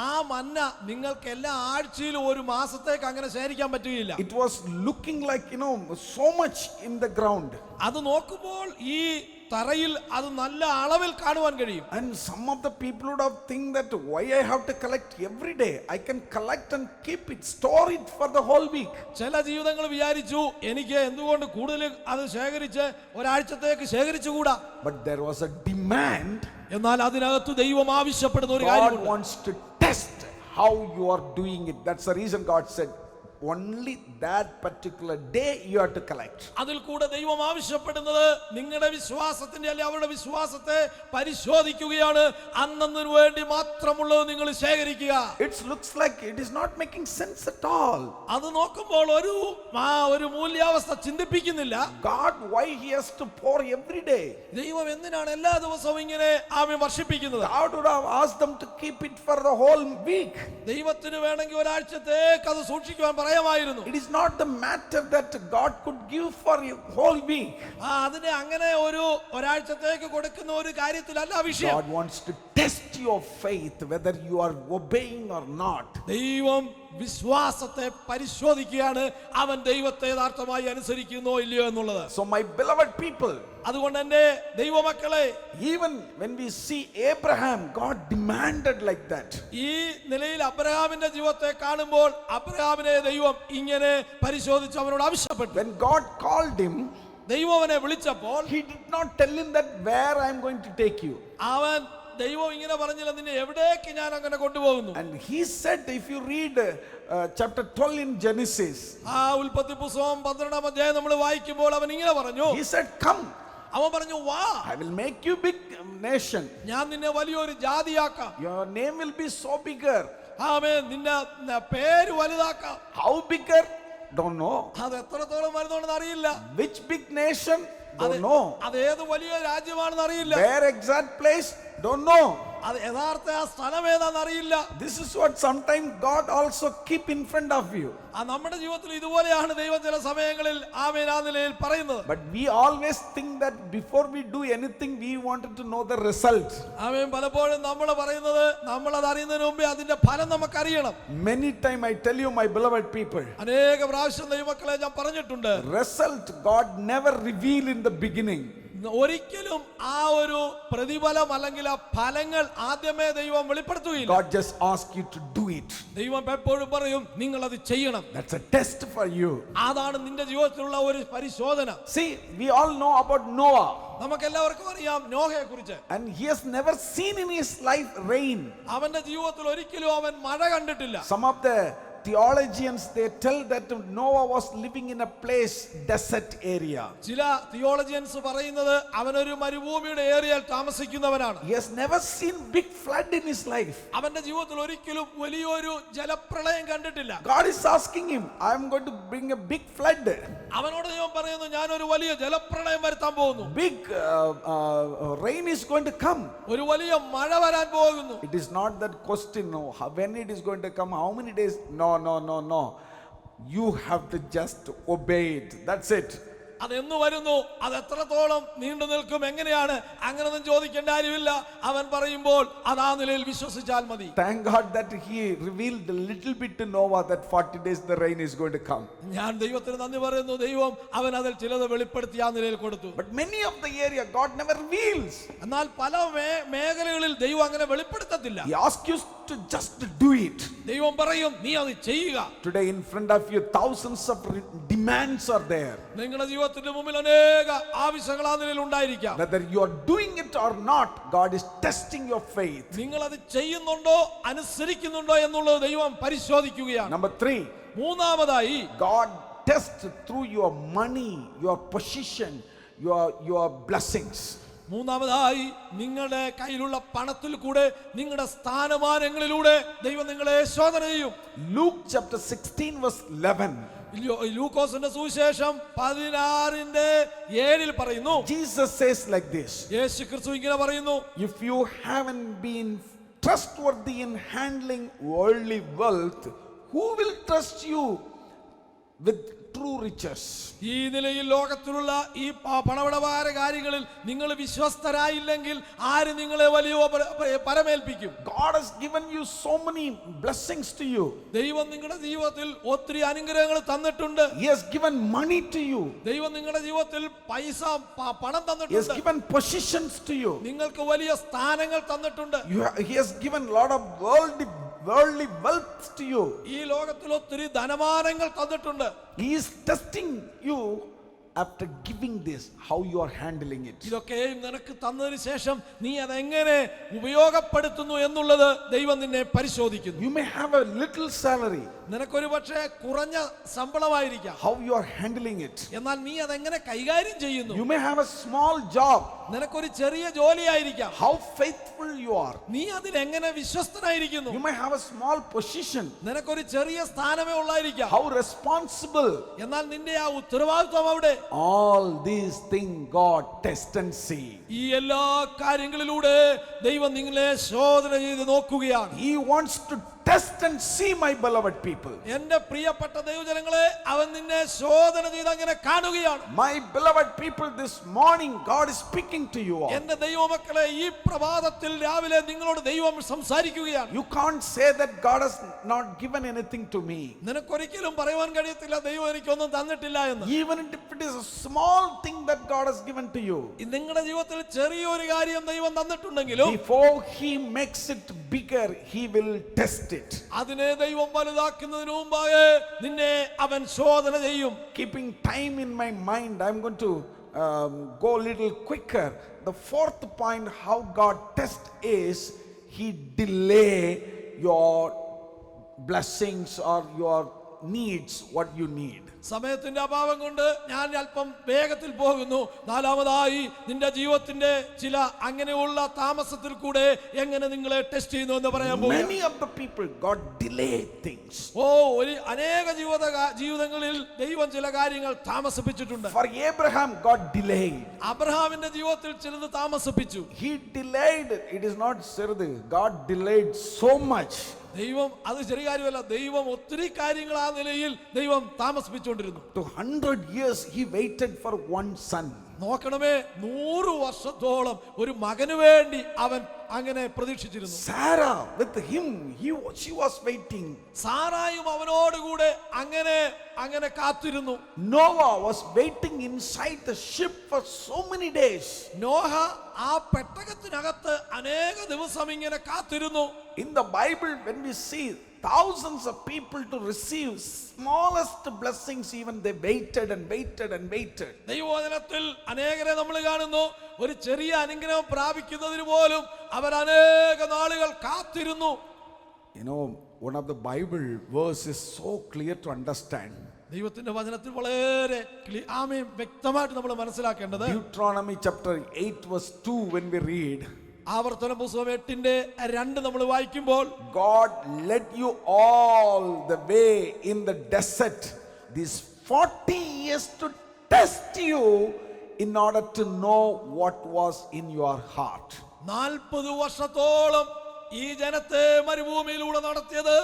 ആ മന്ന നിങ്ങൾക്ക് എല്ലാ ആഴ്ചയിലും ഒരു മാസത്തേക്ക് അങ്ങനെ ശേഖരിക്കാൻ പറ്റുകയില്ല. It was looking like, so much in the ground. അത് നോക്കുമ്പോൾ ഈ തറയിൽ അത് നല്ല അളവിൽ കാണുവാൻ കഴിയും. And some of the people would have think that why I have to collect every day? I can collect and keep it, store it for the whole week. ചില ജീവിതങ്ങൾ വിചാരിച്ചു എനിക്ക് എന്തുകൊണ്ട് കൂടുതൽ അത് ശേഖരിച്ച് ഒരാഴ്ചത്തേക്ക് ശേഖരിച്ചുകൂടാ. But there was a demand. എന്നാൽ അതിനകത്ത് ദൈവം ആവശ്യപ്പെടുന്ന ഒരു കാര്യമുണ്ട്. God wants to test how you are doing it. That's the reason God said only that particular day you have to collect. അതിൽ കൂടെ ദൈവം ആവശ്യപ്പെടുന്നത് നിങ്ങളുടെ വിശ്വാസത്തിന്റെ അല്ലെങ്കിൽ അവരുടെ വിശ്വാസത്തെ പരിശോധിക്കുകയാണ്. അന്നതിനു വേണ്ടി മാത്രമുള്ളത് നിങ്ങൾ ശേഖരിക്കുക. It looks like it is not making sense at all. അത് നോക്കുമ്പോൾ ഒരു മൂല്യാവസ്ഥ ചിന്തിപ്പിക്കുന്നില്ല. God, why he has to pour every day? ദൈവം എന്തിനാണ് എല്ലാ ദിവസവും ഇങ്ങനെ വർഷിപ്പിക്കുന്നത്? God would have asked them to keep it for the whole week. ദൈവത്തിന് വേണമെങ്കിൽ ഒരാഴ്ചത്തേക്ക് അത് സൂക്ഷിക്കുവാൻ പറയാമായിരുന്നു. It is not the matter that God could give for a whole week. അതിനെ അങ്ങനെ ഒരാഴ്ചത്തേക്ക് കൊടുക്കുന്ന ഒരു കാര്യത്തിലല്ല വിഷയം. God wants to test your faith whether you are obeying or not. ദൈവം വിശ്വാസത്തെ പരിശോധിക്കുകയാണ്, അവൻ ദൈവത്തെ യഥാർത്ഥമായി അനുസരിക്കുന്നോ ഇല്ലയോ എന്നുള്ളത്. So my beloved people, അതുകൊണ്ട് എന്റെ ദൈവമക്കളെ, even when we see Abraham, God demanded like that. ഈ നിലയിൽ അബ്രഹാമിന്റെ ജീവിതത്തെ കാണുമ്പോൾ അബ്രഹാമിനെ ദൈവം ഇങ്ങനെ പരിശോധിച്ച് അവനോട് ആവശ്യപ്പെട്ടു. When God called him, ദൈവം അവനെ വിളിച്ചപ്പോൾ he did not tell him that where I am going to take you. അവൻ ദൈവം ഇങ്ങനെ പറഞ്ഞില്ല, നിന്നെ എവിടേക്ക് ഞാൻ അങ്ങനെ കൊണ്ടുപോകുന്നു. And he said, if you read chapter 12 in Genesis, ഉൽപ്പത്തി പുസ്തകം 12-ാം അധ്യായം നമ്മൾ വായിക്കുമ്പോൾ അവൻ ഇങ്ങനെ പറഞ്ഞു, he said, come, അവൻ പറഞ്ഞു, വാ, I will make you big nation. ഞാൻ നിന്നെ വലിയൊരു ജാതിയാക്കാം. Your name will be so bigger. ആമേൻ, നിന്റെ പേര് വലുതാക്കാം. How bigger? Don't know. അത് എത്രത്തോളം വരുന്നുണ്ടെന്ന് അറിയില്ല. Which big nation? Don't know. അത് ഏത് വലിയ രാജ്യമാണെന്ന് അറിയില്ല. Where exact place? Don't know. അത് യഥാർത്ഥ ആ സ്ഥലം ഏതാന്ന് അറിയില്ല. This is what sometimes God also keep in front of you. നമ്മുടെ ജീവിതത്തിൽ ഇതുപോലെയാണ് ദൈവം ചില സമയങ്ങളിൽ ആമേൻ ആ നിലയിൽ പറയുന്നത്. But we always think that before we do anything we wanted to know the result. ആമേൻ, പലപ്പോഴും നമ്മൾ പറയുന്നത് നമ്മൾ അത് അറിയുന്നതിന് മുമ്പേ അതിന്റെ ഫലം നമുക്കറിയണം. Many time I tell you, my beloved people, അനേക പ്രാവശ്യം ദൈവമക്കളെ ഞാൻ പറഞ്ഞിട്ടുണ്ട്, result God never reveal in the beginning. ഒരിക്കലും ആ ഒരു പ്രതിഫലം അല്ലെങ്കിൽ ആ ഫലങ്ങൾ ആദ്യമേ ദൈവം വെളിപ്പെടുത്തുകയില്ല. God just ask you to do it. ദൈവം എപ്പോഴും പറയും, നിങ്ങൾ അത് ചെയ്യണം. That's a test for you. അതാണ് നിന്റെ ജീവിതത്തിലുള്ള ഒരു പരിശോധന. See, we all know about Noah. നമുക്ക് എല്ലാവർക്കും അറിയാം നോഹയെ കുറിച്ച്. And he has never seen in his life rain. അവന്റെ ജീവിതത്തിൽ ഒരിക്കലും അവൻ മഴ കണ്ടിട്ടില്ല. Some of the theologians, they tell that Noah was living in a place, desert area. ചില തിയോളജിയൻസ് പറയുന്നത് അവനൊരു മരുഭൂമിയുടെ ഏരിയയിൽ താമസിക്കുന്നവനാണ്. He has never seen big flood in his life. അവന്റെ ജീവിതത്തിൽ ഒരിക്കലും വലിയൊരു ജലപ്രളയം കണ്ടിട്ടില്ല. God is asking him, I am going to bring a big flood. അവനോട് ദൈവം പറയുന്നു, ഞാനൊരു വലിയ ജലപ്രളയം വരുത്താൻ പോകുന്നു. Big rain is going to come. ഒരു വലിയ മഴ വരാൻ പോകുന്നു. It is not that question, no, when it is going to come, how many days? No. You have to just obey it. That's it. അതെന്നു വരുന്നു, അത് എത്രത്തോളം നീണ്ടു നിൽക്കും, എങ്ങനെയാണ്, അങ്ങനൊന്നും ചോദിക്കേണ്ട കാര്യമില്ല. അവൻ പറയുമ്പോൾ അത് ആ നിലയിൽ വിശ്വസിച്ചാൽ മതി. Thank God that he revealed a little bit to Noah that 40 days the rain is going to come. ഞാൻ ദൈവത്തിന് നന്ദി പറയുന്നു, ദൈവം അവൻ അതിൽ ചിലത് വെളിപ്പെടുത്തി ആ നിലയിൽ കൊടുത്തു. But many of the area God never reveals. എന്നാൽ പല മേഖലകളിൽ ദൈവം അങ്ങനെ വെളിപ്പെടുത്തത്തില്ല. He asks you to just do it. ദൈവം പറയും, നീ അത് ചെയ്യുക. Today in front of you thousands of demands are there. നിങ്ങളുടെ ജീവിതത്തിന്റെ മുമ്പിൽ അനേക ആവശ്യങ്ങൾ ആ നിലയിൽ ഉണ്ടായിരിക്കാം. Whether you are doing it or not, God is testing your faith. നിങ്ങൾ അത് ചെയ്യുന്നുണ്ടോ അനുസരിക്കുന്നുണ്ടോ എന്നുള്ളത് ദൈവം പരിശോധിക്കുകയാണ്. Number 3, മൂന്നാമതായി God tests through your money, your position, your blessings. മൂന്നാമതായി നിങ്ങളുടെ കയ്യിലുള്ള പണത്തിൽ കൂടെ, നിങ്ങളുടെ സ്ഥാനമാനങ്ങളിലൂടെ ദൈവം നിങ്ങളെ ശോധന ചെയ്യും. Luke chapter 16 verse 11. ലൂക്കോസിന്റെ സുവിശേഷം 16:7 പറയുന്നു, Jesus says like this, യേശു ക്രിസ്തു ഇങ്ങനെ പറയുന്നു, if you haven't been trustworthy in handling worldly wealth, who will trust you with true riches? ഈ നിലയിൽ ലോകത്തിലുള്ള ഈ പണവ്യവഹാര കാര്യങ്ങളിൽ നിങ്ങൾ വിശ്വസ്തരായില്ലെങ്കിൽ ആര് നിങ്ങളെ വലിയ പരമേൽപ്പിക്കും? God has given you so many blessings to you. ദൈവം നിങ്ങളുടെ ജീവിതത്തിൽ ഒത്തിരി അനുഗ്രഹങ്ങൾ തന്നിട്ടുണ്ട്. He has given money to you. ദൈവം നിങ്ങളുടെ ജീവിതത്തിൽ പൈസ പണം He has തന്നിട്ടുണ്ട്. given positions to you. നിങ്ങൾക്ക് വലിയ സ്ഥാനങ്ങൾ തന്നിട്ടുണ്ട്. He has given a lot of worldly wealth to you. ഈ ലോകത്തിൽ ഒത്തിരി ധനമാനങ്ങൾ തന്നിട്ടുണ്ട്. He is testing you after giving this, how you are handling it. ഇതൊക്കെയും നിനക്ക് തന്നതിന് ശേഷം നീ അതെങ്ങനെ ഉപയോഗപ്പെടുത്തുന്നു എന്നുള്ളത് ദൈവം നിന്നെ പരിശോധിക്കുന്നു. You may have a little salary. നിനക്കൊരു പക്ഷേ കുറഞ്ഞ ശമ്പളമായിരിക്കാം. How you are handling it. എന്നാൽ നീ അതെങ്ങനെ കൈകാര്യം ചെയ്യുന്നു? You may have a small job. നിനക്കൊരു ചെറിയ ജോലിയായിരിക്കാം. How faithful you are. നീ അതിൽ എങ്ങനെ വിശ്വസ്തനായിരിക്കുന്നു? You may have a small position. നിനക്കൊരു ചെറിയ സ്ഥാനമേ ഉള്ളായിരിക്കാം. How responsible. എന്നാൽ നിന്റെ ആ ഉത്തരവാദിത്വം അവിടെ. all these things God test and see. ഈ എല്ലാ കാര്യങ്ങളിലൂടെ ദൈവം നിങ്ങളെ ശോധന ചെയ്ത് നോക്കുകയാണ്. He wants to test and see, my beloved people. എന്റെ പ്രിയപ്പെട്ട ദൈവജനങ്ങളെ, അവൻ നിന്നെ ശോധന ചെയ്ത് അങ്ങനെ കാണുകയാണ്. My beloved people, this morning God is speaking to you all. എന്റെ ദൈവമക്കളെ, ഈ പ്രഭാതത്തിൽ രാവിലെ നിങ്ങളോട് ദൈവം സംസാരിക്കുകയാണ്. You can't say that God has not given anything to me. നിനക്കൊരിക്കലും പറയുവാൻ കഴിയത്തില്ല ദൈവം എനിക്കൊന്നും തന്നിട്ടില്ല എന്ന്. Even if it is a small thing that God has given to you. നിങ്ങളുടെ ജീവിതത്തിൽ ചെറിയൊരു കാര്യം ദൈവം തന്നിട്ടുണ്ടെങ്കിലും Before He makes it bigger, He will test it. അതിനെ ദൈവം വലുതാക്കുന്നതിന് മുമ്പാകെ നിന്നെ അവൻ ശോധന ചെയ്യും. Keeping time in my mind, I'm going to go a little quicker. The fourth point how God tests is He delay your blessings or your needs, what you need. സമയത്തിന്റെ അഭാവം കൊണ്ട് ഞാൻ അല്പം വേഗത്തിൽ പോകുന്നു. നാലാമതായി നിന്റെ ജീവിതത്തിന്റെ ചില അങ്ങനെയുള്ള താമസത്തിൽ കൂടെ എങ്ങനെ നിങ്ങളെ ടെസ്റ്റ് ചെയ്യുന്നു എന്ന് പറയാൻ പോകുന്നു. Many of the people God delayed things. ഒരു അനേക ജീവിതങ്ങളിൽ ദൈവം ചില കാര്യങ്ങൾ താമസിപ്പിച്ചിട്ടുണ്ട്. For Abraham, God delayed. അബ്രഹാമിന്റെ ജീവിതത്തിൽ ചിലത് താമസിപ്പിച്ചു. He delayed. It is not Sirdu. God delayed so much. ദൈവം അത് ചെറിയ കാര്യമല്ല. ദൈവം ഒത്തിരി കാര്യങ്ങൾ ആ നിലയിൽ ദൈവം താമസിപ്പിച്ചുകൊണ്ടിരുന്നു. 200 years he waited for one son. നോക്കണമേ, 100 വർഷത്തോളം ഒരു മകന് വേണ്ടി അവൻ അങ്ങനെ പ്രതീക്ഷിച്ചിരുന്നു. Sarah with him, she was waiting. സാറായും അവനോടുകൂടെ അങ്ങനെ കാത്തിരുന്നു. Noah was waiting inside the ship for so many days. Noah ആ പെട്ടകത്തിനകത്ത് അനേക ദിവസം ഇങ്ങനെ കാത്തിരുന്നു. In the Bible, when we see thousands of people to receive smallest blessings, even they waited and waited and waited. ദൈവവചനത്തിൽ അനേകരെ നമ്മൾ കാണുന്നു, ഒരു ചെറിയ അനുഗ്രഹം പ്രാപിക്കുന്നതിന് പോലും അവർ അനേക നാളുകൾ കാത്തിരുന്നു. You know, one of the Bible verse is so clear to understand. ദൈവത്തിന്റെ വചനത്തിൽ വളരെ വ്യക്തമായിട്ട് നമ്മൾ മനസ്സിലാക്കേണ്ടത് Deuteronomy chapter 8 verse 2, when we read, ആവർത്തന പുസ്തകം 8:2 നമ്മൾ വായിക്കുമ്പോൾ, God led you all the way in the desert these 40 years to test you in order to know what was in your heart. 40 വർഷത്തോളം ഈ ജനത്തെ മരുഭൂമിയിലൂടെ നടത്തിയത്,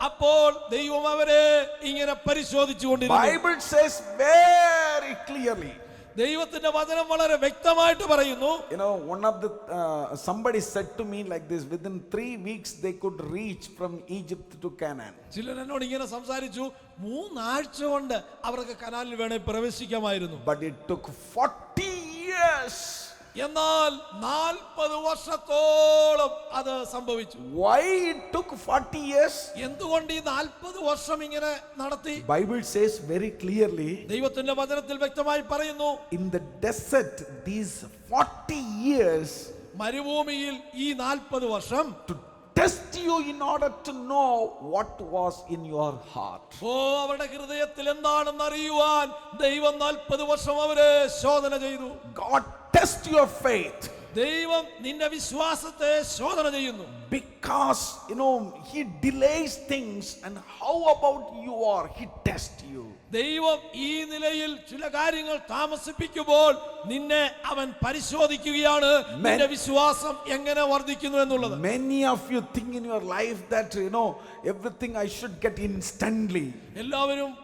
അപ്പോൾ ദൈവം അവരെ ഇങ്ങനെ പരിശോധിച്ചുകൊണ്ടിരുന്നു. Bible says very clearly. ദൈവത്തിന്റെ വചനം വളരെ വ്യക്തമായിട്ട് പറയുന്നു. You know, one of the somebody said to me like this, within 3 weeks they could reach from Egypt to Canaan. ചിലർ എന്നോട് ഇങ്ങനെ സംസാരിച്ചു, 3 ആഴ്ച കൊണ്ട് അവർക്ക് കനാലിൽ വേണേ പ്രവേശിക്കാമായിരുന്നു. But it took 40 years. എന്നാൽ 40 വർഷത്തോളം അത് സംഭവിച്ചു. Why it took 40 years? എന്തുകൊണ്ട് ഈ 40 വർഷം ഇങ്ങനെ നടത്തി? Bible says very clearly. ദൈവത്തിന്റെ വചനത്തിൽ വ്യക്തമായി പറയുന്നു, In the desert, these 40 years മരുഭൂമിയിൽ ഈ 40 വർഷം to test you in order to know what was in your heart. അവരുടെ ഹൃദയത്തിൽ എന്താണെന്ന് അറിയുവാൻ ദൈവം 40 വർഷം അവരെ ശോധന ചെയ്തു. God test your faith. ദൈവം നിന്റെ വിശ്വാസത്തെ ശോധന ചെയ്യുന്നു. Because, you know, He delays things, and how about you are, He tests you. ദൈവം ഈ നിലയിൽ ചില കാര്യങ്ങൾ താമസിപ്പിക്കുമ്പോൾ നിന്നെ അവൻ പരിശോധിക്കുകയാണ്, നിന്റെ വിശ്വാസം എങ്ങനെ വർദ്ധിക്കുന്നു എന്നുള്ളത്. Many of you think in your life that, you know, everything I should get instantly.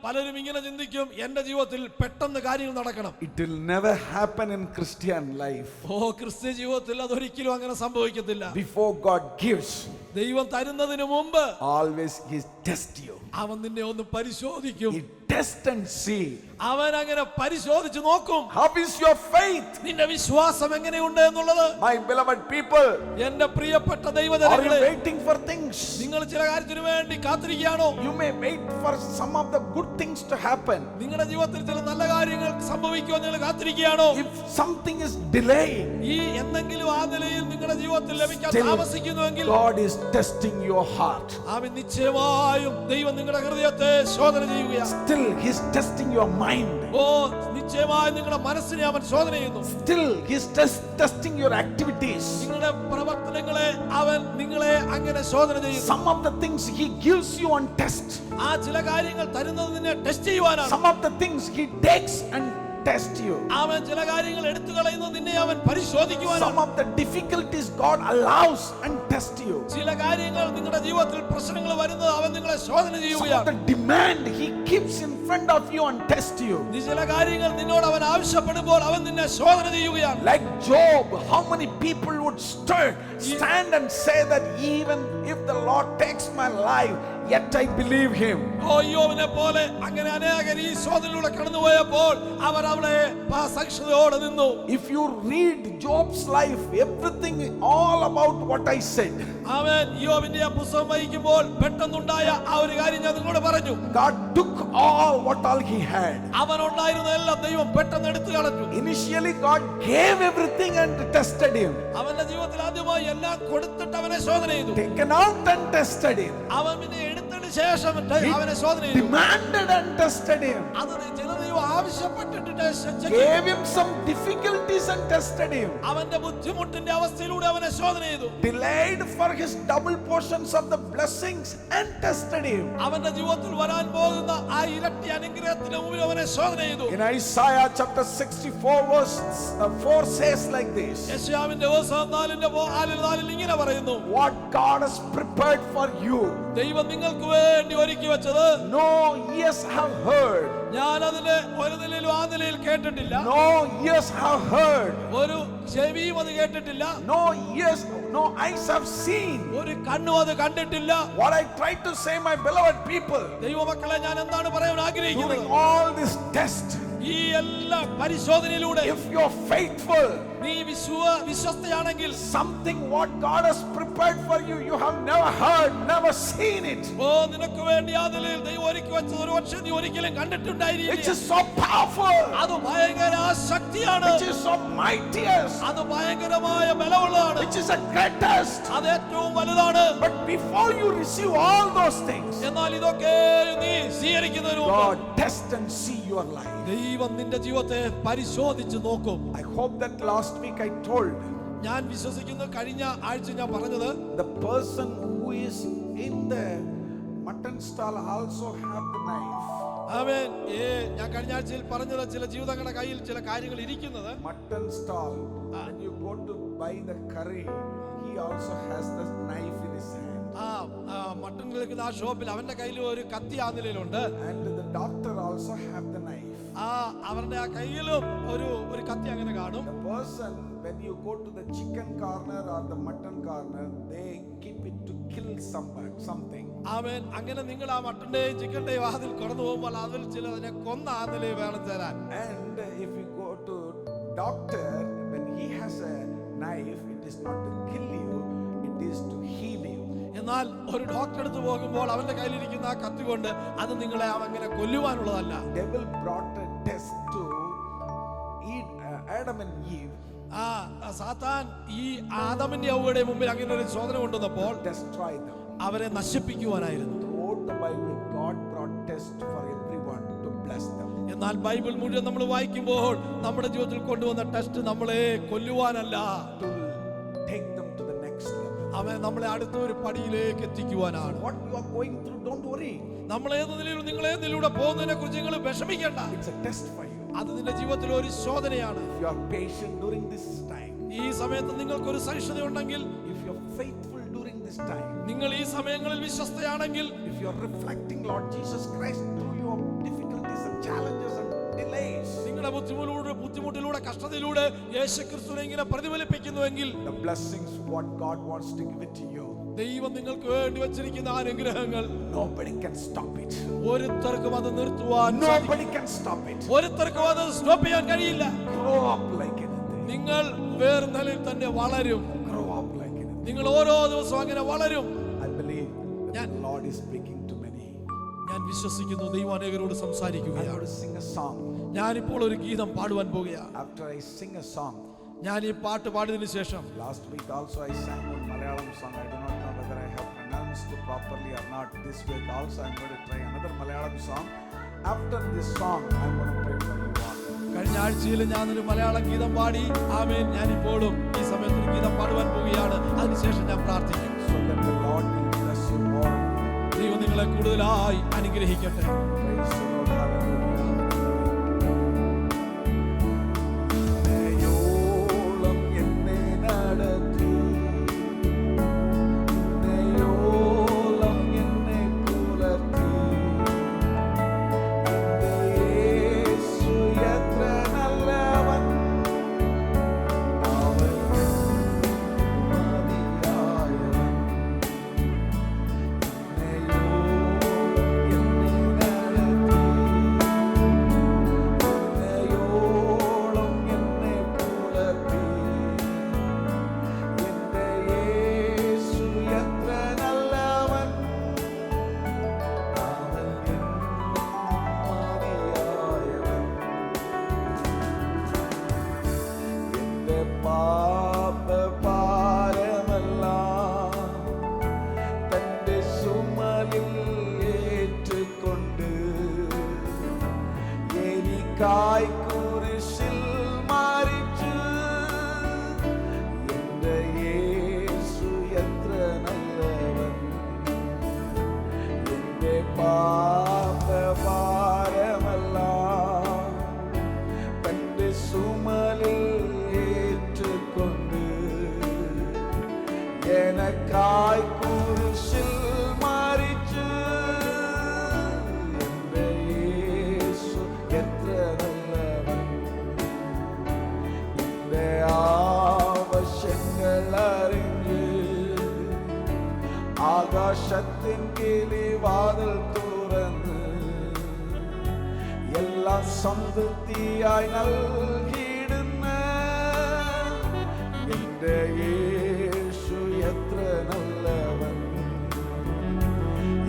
പലരും ഇങ്ങനെ ചിന്തിക്കും, എന്റെ ജീവിതത്തിൽ പെട്ടെന്ന് കാര്യങ്ങൾ നടക്കണം. It will never happen in Christian life. ക്രിസ്ത്യ ജീവിതത്തിൽ അതൊരിക്കലും അങ്ങനെ സംഭവിക്കത്തില്ല. Before God gives, ദൈവം തരുന്നതിന് മുമ്പ് always He tests you. അവൻ നിന്നെ ഒന്ന് പരിശോധിക്കും. He test and see. അവൻ അങ്ങനെ പരിശോധിച്ചു നോക്കും. How is your faith? നിന്റെ വിശ്വാസം എങ്ങനെയുണ്ട് എന്നുള്ളത്. My beloved people, എന്റെ പ്രിയപ്പെട്ട are you ദൈവജനങ്ങളെ, waiting for things? നിങ്ങൾ ചില കാര്യത്തിന് വേണ്ടി കാത്തിരിക്കുകയാണോ? You may wait for some of the good things to happen. നിങ്ങളുടെ ജീവിതത്തിൽ ചില നല്ല കാര്യങ്ങൾ സംഭവിക്കുവാൻ നിങ്ങൾ കാത്തിരിക്കുകയാണോ? If something is delayed, ഈ എന്തെങ്കിലും ആ നിലയിൽ നിങ്ങളുടെ ജീവിതത്തിൽ ലഭിക്കാൻ still താമസിക്കുന്നുവെങ്കിൽ God is testing your heart. അവൻ നിശ്ചയമായും ദൈവം നിങ്ങളുടെ ഹൃദയത്തെ ശോധന ചെയ്യുകയാണ്. Still He's testing your mind. നിശ്ചയമായും നിങ്ങളുടെ മനസ്സിനെ അവൻ ശോധന ചെയ്യുന്നു. Still He's testing your activities. നിങ്ങളുടെ പ്രവർത്തനങ്ങളെ അവൻ നിങ്ങളെ അങ്ങനെ ശോധന ചെയ്യുന്നു. Some of the things He gives you on test. ആ ചില കാര്യങ്ങൾ തരുന്നത് നിന്നെ test ചെയ്യുവാനാണ്. Some of the things He takes and test you. അവൻ ചില കാര്യങ്ങൾ എടുത്തു കളയുന്നത് നിന്നെ അവൻ Some പരിശോധിക്കുവാനാണ്. of the difficulties God allows and test you. ചില കാര്യങ്ങൾ നിങ്ങളുടെ ജീവിതത്തിൽ പ്രശ്നങ്ങൾ വരുന്നത് അവൻ നിങ്ങളെ ശോധന Some of ചെയ്യുകയാണ്. the demand He keeps in front of you and test you. നീ ചില കാര്യങ്ങൾ നിന്നോട് അവൻ ആവശ്യപ്പെടുമ്പോൾ അവൻ നിന്നെ ശോധന ചെയ്യുകയാണ്. Like Job, how many people would stand and say that even if the Lord takes my life, yet I believe Him. യോബിനെ പോലെ അങ്ങനെ അനേകർ ഈ ശോധനയിലൂടെ കടന്നുപോയപ്പോൾ അവർ അവിടെ സാക്ഷ്യതയോടെ നിന്നു. If you read Job's life, everything all about what I said. അവൻ യോബിന്റെ ആ പുസ്തകം വായിക്കുമ്പോൾ പെട്ടെന്നുണ്ടായ ആ ഒരു കാര്യം ഞാൻ നിങ്ങളോട് പറഞ്ഞു. God took what all he had. അവൻ ഉണ്ടായിരുന്ന എല്ലാം ദൈവം പെട്ടെന്ന് എടുത്തു കളഞ്ഞു. Initially God gave everything and tested him. അവന്റെ ജീവിതത്തിൽ ആദ്യമായി എല്ലാം കൊടുത്തിട്ട് അവനെ ശോധന ചെയ്തു. Taken out and tested him. അവൻ പിന്നെ എടുത്തതിന് ശേഷം അവനെ ശോധന ചെയ്തു. Demanded and tested him. അത് ചില ദൈവം ആവശ്യപ്പെട്ടിട്ട് Gave him some difficulties and tested him. അവന്റെ ബുദ്ധിമുട്ടിന്റെ അവസ്ഥയിലൂടെ അവനെ ശോധന ചെയ്തു. Delayed for his double portions of the blessings and tested him. അവന്റെ ജീവിതത്തിൽ വരാൻ പോകുന്ന ആ ഇരട്ടി അനുഗ്രഹത്തിന് മുമ്പിൽ അവനെ ശോധന ചെയ്തു. In Isaiah chapter 64 verse 4 says like this. യെശയ്യാവിന്റെ പുസ്തകം 4:4 ഇങ്ങനെ പറയുന്നു. What God has prepared for you, ദൈവം നിങ്ങൾക്ക് വേണ്ടി ഒരുക്കി വെച്ചത് no ears have heard. ഞാൻ അതിനെ ഒരു നിലയിലും ആ നിലയിൽ കേട്ടിട്ടില്ല. No ears have heard. ഒരു ചെവിയും അത് കേട്ടിട്ടില്ല. No ears, no eyes have seen. ഒരു കണ്ണും അത് കണ്ടിട്ടില്ല. What I try to say, my beloved people, ദൈവമക്കളെ, ഞാൻ എന്താണ് പറയാൻ ആഗ്രഹിക്കുന്നത്? during all this test, ഈ എല്ലാ പരിശോധനയിലൂടെ if you're faithful, നീ വിശ്വസ്തയാണെങ്കിൽ something what God has prepared for you, you have never heard, never seen it. നിനക്ക് വേണ്ടി ആ നിലയിൽ ദൈവം ഒരുക്കി വെച്ചത് ഒരു പക്ഷേ നീ ഒരിക്കലും കണ്ടിട്ടുണ്ടായിരിക്കില്ല. Which is so powerful, അത് ഭയങ്കര ശക്തിയാണ്. which is so mightiest, അത് ഭയങ്കരമായ ബലമുള്ളതാണ്. which is the greatest. അത് ഏറ്റവും വലുതാണ്. But before you receive all those things, എന്നാൽ ഇതൊക്കെ നീ സ്വീകരിക്കുന്നതിന് മുമ്പ് God test and see your life. ദൈവം നിന്റെ ജീവിതത്തെ പരിശോധിച്ച് നോക്കും. I hope that last week I told ഞാൻ വിശ്വസിക്കുന്നു കഴിഞ്ഞ ആഴ്ച ഞാൻ പറഞ്ഞത് the person who is in the mutton stall also have the knife. ആമേൻ. ഞാൻ കഴിഞ്ഞ ആഴ്ചയിൽ പറഞ്ഞത് ചില ജീവിതങ്ങളുടെ കയ്യിൽ ചില കാര്യങ്ങൾ ഇരിക്കുന്നത്. Mutton stall, when you go to buy the curry, he also has the knife in his hand. Mutton വിൽക്കുന്ന ആ ഷോപ്പിൽ അവന്റെ കയ്യിൽ ഒരു കത്തി ആ നിലയിലുണ്ട്. And the doctor also have the knife. അവരുടെ ആ കയ്യിലും ഒരു കത്തി അങ്ങനെ കാണും. The person, when you go to the chicken corner or the mutton corner, they keep it to kill something. ആമേൻ. അങ്ങനെ നിങ്ങൾ ആ മട്ടന്റെയും ചിക്കന്റെയും വാതിൽ കടന്നു പോകുമ്പോൾ അതിൽ ചിലതിനെ കൊന്ന ആ നിലയിൽ വേണം തരാൻ. And if you go to doctor, when he has a knife, it is not to kill you, it is to heal you. എന്നാൽ ഒരു ഡോക്ടർ അടുത്ത് പോകുമ്പോൾ അവന്റെ കയ്യിലിരിക്കുന്ന ആ കത്തി കൊണ്ട് അത് നിങ്ങളെ അങ്ങനെ കൊല്ലുവാനുള്ളതല്ല. Devil brought a test to Adam and Eve. സാത്താൻ ഈ ആദമിന്റെ ഹവ്വയുടെ മുമ്പിൽ അങ്ങനെ ഒരു ശോധന കൊണ്ടുവന്നപ്പോൾ Destroy them. അവരെ നശിപ്പിക്കുവാനായിരുന്നു. Throughout the Bible, God brought test for everyone to bless them. എന്നാൽ ബൈബിൾ മുഴുവൻ നമ്മൾ വായിക്കുമ്പോൾ നമ്മുടെ ജീവിതത്തിൽ കൊണ്ടുവന്ന ടെസ്റ്റ് നമ്മളെ കൊല്ലുവാനല്ല, To take them to the next level. അവൻ നമ്മളെ അടുത്ത ഒരു പടിയിലേക്ക് എത്തിക്കുവാനാണ്. What you are going through, don't worry. നമ്മൾ ഏത് നിലയിലും നിങ്ങൾ ഏത് നിലയിലൂടെ പോകുന്നതിനെ കുറിച്ച് നിങ്ങൾ വിഷമിക്കേണ്ട. It's a test for you. അത് നിന്റെ ജീവിതത്തിൽ ഒരു ശോധനയാണ്. If you are patient during this time, ഈ സമയത്ത് നിങ്ങൾക്കൊരു സഹിഷ്ണുതയുണ്ടെങ്കിൽ, if you are faithful during this time, നിങ്ങൾ ഈ സമയങ്ങളിൽ വിശ്വസ്തയാണെങ്കിൽ, if you are reflecting Lord Jesus Christ through your difficulties and challenges and delays, നിങ്ങളുടെ ബുദ്ധിമുട്ടിലൂടെ കഷ്ടതയിലൂടെ യേശുക്രിസ്തുവിനെ ഇങ്ങനെ പ്രതിഫലിപ്പിക്കുന്നുവെങ്കിൽ, the blessings what God wants to give it to you, ദൈവം നിങ്ങൾക്ക് വേണ്ടി വെച്ചിരിക്കുന്ന അനുഗ്രഹങ്ങൾ nobody can stop it. ഒരുത്തർക്കും അത് നിർത്തുവാൻ Nobody can stop it. ഒരുത്തർക്കും അത് സ്റ്റോപ്പ് ചെയ്യാൻ കഴിയില്ല. Grow up like anything. നിങ്ങൾ വേറെ നിലയിൽ തന്നെ വളരും. Grow up like anything. നിങ്ങൾ ഓരോ ദിവസവും അങ്ങനെ വളരും. I believe that the Lord is speaking to many. ഞാൻ വിശ്വസിക്കുന്നു ദൈവം അനേകരോട് I'm സംസാരിക്കുകയാണ്. going to sing a song. ഞാനിപ്പോൾ ഒരു ഗീതം പാടുവാൻ പോകുകയാണ്. After I sing a song, ഞാൻ ഈ പാട്ട് പാടിയതിനു ശേഷം last week also I sang one Malayalam song. I do not know whether I have pronounced it properly or not. This week also I'm going to try another Malayalam song. After this song, I'm going to pray for you all. കഴിഞ്ഞ ആഴ്ചയിൽ ഞാനൊരു മലയാളം ഗീതം പാടി. ആമേൻ. ഞാനിപ്പോഴും ഈ സമയത്ത് ഒരു ഗീതം പാടുവാൻ പോവുകയാണ്. അതിനുശേഷം ഞാൻ പ്രാർത്ഥിക്കും. So that the Lord will bless you more. ദൈവം നിങ്ങളെ കൂടുതലായി അനുഗ്രഹിക്കട്ടെ. Praise the Lord. Hallelujah. എനിക്കായി കുരിശിൽ മരിച്ചു എന്റെ യേശു എത്ര നല്ലവൻ. എന്റെ പാപഭാരമെല്ലാം തന്റെ സുമലിൽ ഏറ്റുകൊണ്ട് எனக்காய் കുരിശിൽ മരിച്ചു എന്റെ യേശു എത്ര നല്ലവൻ. എന്റെ ആവശ്യങ്ങൾ അറിഞ്ഞ് ആകാശത്തിൻ കിളിവാതിൽ തുറന്ന് എല്ലാം സമൃദ്ധിയായി നൽകിയിടുന്ന എന്റെ യേശു എത്ര നല്ലവൻ.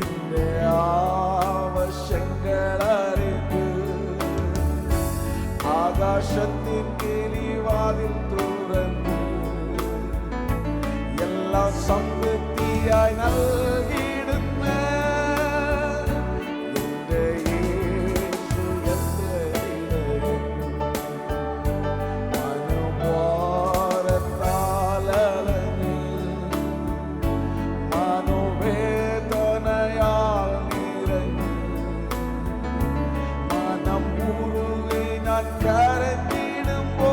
എന്റെ ആവശ്യങ്ങൾ അറിഞ്ഞ് ആകാശത്തിൻ കിളിവാതിൽ തുറന്ന് എല്ലാം സമൃദ്ധിയായി നൽകിയിടുന്ന എന്റെ യേശു എത്ര നല്ലവൻ. മനോഭാരത്താൽ അലഞ്ഞ് മനോവേദനയാൽ നിറഞ്ഞ് മനം മുറുകി ഞാൻ കരഞ്ഞിടുമ്പോൾ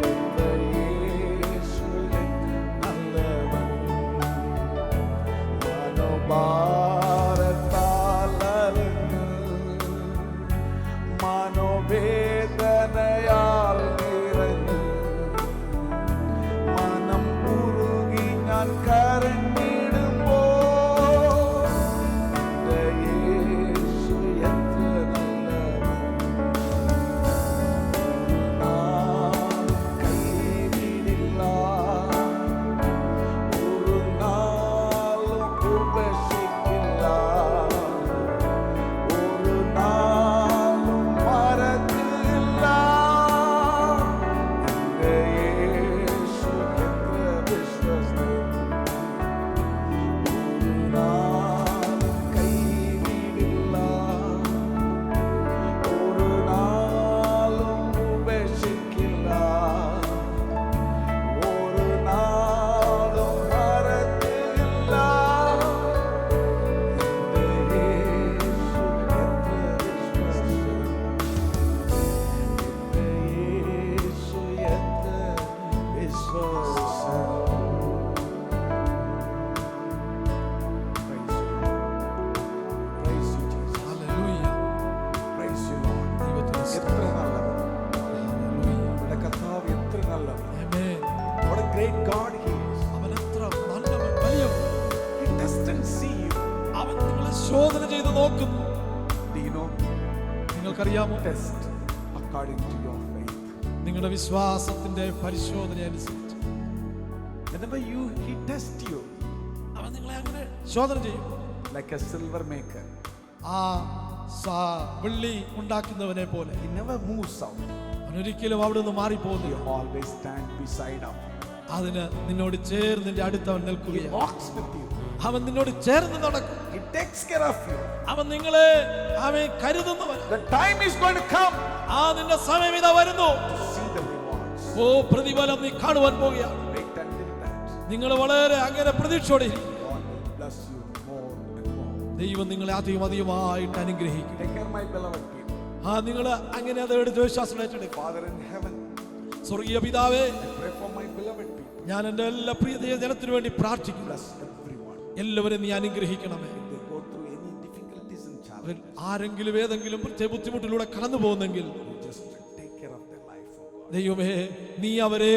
എന്റെ യേശു നല്ലവൻ. മനോഭാരത്താൽ അലഞ്ഞ് മനോവേദനയാൽ നിറഞ്ഞ് മനം മുറുകി ഞാൻ കരഞ്ഞിടുമ്പോൾ എന്റെ യേശു എത്ര നല്ലവൻ. നാളും കൈവിടില്ല, ഒരു നാളും ഉപേക്ഷിക്കില്ല, ഒരു നാളും മറക്കില്ല. എന്റെ യേശു എത്ര വിശ്വസ്തൻ. ഒരു നാളും കൈവിടില്ല, ഒരു നാളും ഉപേക്ഷിക്കില്ല, ഒരു നാളും മറക്കില്ല. എന്റെ യേശു എത്ര വിശ്വസ്തൻ. എന്റെ യേശു എത്ര വിശ്വസ്തൻ. Praise you, Jesus. Hallelujah. Praise you, Lord. ദൈവത്തിന് എത്ര നല്ലവൻ. നമ്മുടെ കർത്താവ് എത്ര നല്ലവൻ. ആമേൻ. What a great God he is. അവൻ എത്ര നല്ലവൻ, വലിയവൻ. He doesn't see you. അവൻ നിങ്ങളെ ശോധന ചെയ്ത് നോക്കുന്നു. Do you know? നിങ്ങൾക്കറിയാമോ? Test according to your faith. നിങ്ങളുടെ വിശ്വാസത്തിന്റെ പരിശോധന അനുസരിച്ച് Whenever he tests you അവൻ നിങ്ങളെ അങ്ങനെ ശോധന ചെയ്യും. like a silver maker. ആ വെള്ളി ഉണ്ടാക്കുന്നവനെ പോലെ He never moves out. അവൻ ഒരിക്കലും അവിടെ നിന്ന് He മാറിപ്പോകുന്നില്ല. always stand beside of you. അതിന് നിന്നോട് ചേർന്ന് നിന്റെ അടുത്തവൻ He നിൽക്കുകയാണ്. walks with you. അവൻ നിന്നോട് ചേർന്ന് നടക്കും. He takes care of you. അവൻ നിങ്ങളെ അവൻ കരുതുന്നവൻ. The time is going to come ആ നിന്റെ സമയം ഇതാ വരുന്നു. to see the rewards. ഓ പ്രതിഫലം നീ കാണുവാൻ പോവുകയാണ്. Wait until that. നിങ്ങൾ വളരെ അങ്ങനെ പ്രതീക്ഷയോടെ ഇരിക്കുക. God will bless you more and more. ദൈവം നിങ്ങളെ അധികമായിട്ട് അനുഗ്രഹിക്കും. Take care, my beloved people. ആ നിങ്ങൾ അങ്ങനെ അത് എടുത്ത് വിശ്വാസം ഏറ്റെടുക്കുക. Father in heaven, സ്വർഗീയ പിതാവേ, I pray for my beloved people. ഞാൻ എൻ്റെ എല്ലാ പ്രിയ ജനത്തിനു വേണ്ടി പ്രാർത്ഥിക്കുന്നു. Bless everyone. എല്ലാവരും നീ അനുഗ്രഹിക്കണമേ. If they go through any difficulties and our challenges, ആരെങ്കിലും ഏതെങ്കിലും പ്രത്യേക ബുദ്ധിമുട്ടിലൂടെ കടന്നു പോകുന്നെങ്കിൽ you just take care of their life, oh God. ദൈവമേ നീ അവരെ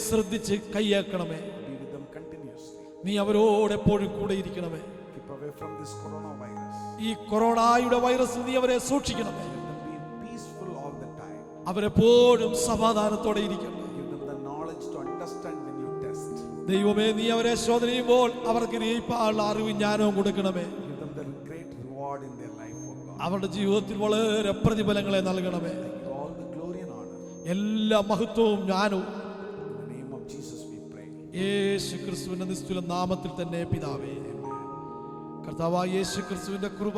ശ്രദ്ധിച്ച് കൈയാക്കണമേ. Be with them continuously. നീ അവരോട് എപ്പോഴും കൂടെ ഇരിക്കണമേ. Keep away from this coronavirus. ഈ കൊറോണയുടെ വൈറസിൽ നീ അവരെ സൂക്ഷിക്കണമേ. Let them be peaceful all the time. അവരെപ്പോഴും സമാധാനത്തോടെ ഇരിക്കണം. Give them the knowledge to understand when you test. ദൈവമേ നീ അവരെ ശോധന ചെയ്യുമ്പോൾ അവർക്ക് ഗ്രഹിപ്പാനുള്ള അറിവും ജ്ഞാനവും കൊടുക്കണമേ. Give them the great reward in their life, oh God. അവരുടെ ജീവിതത്തിൽ വളരെ പ്രതിഫലങ്ങളെ നൽകണമേ. Give all the glory and honor. എല്ലാ മഹത്വവും ജ്ഞാനവും In the name of Jesus we pray. യേശു ക്രിസ്തുവിന്റെ നിസ്തുല നാമത്തിൽ തന്നെ പിതാവേ. കർത്താവായ യേശു ക്രിസ്തുവിന്റെ കൃപ,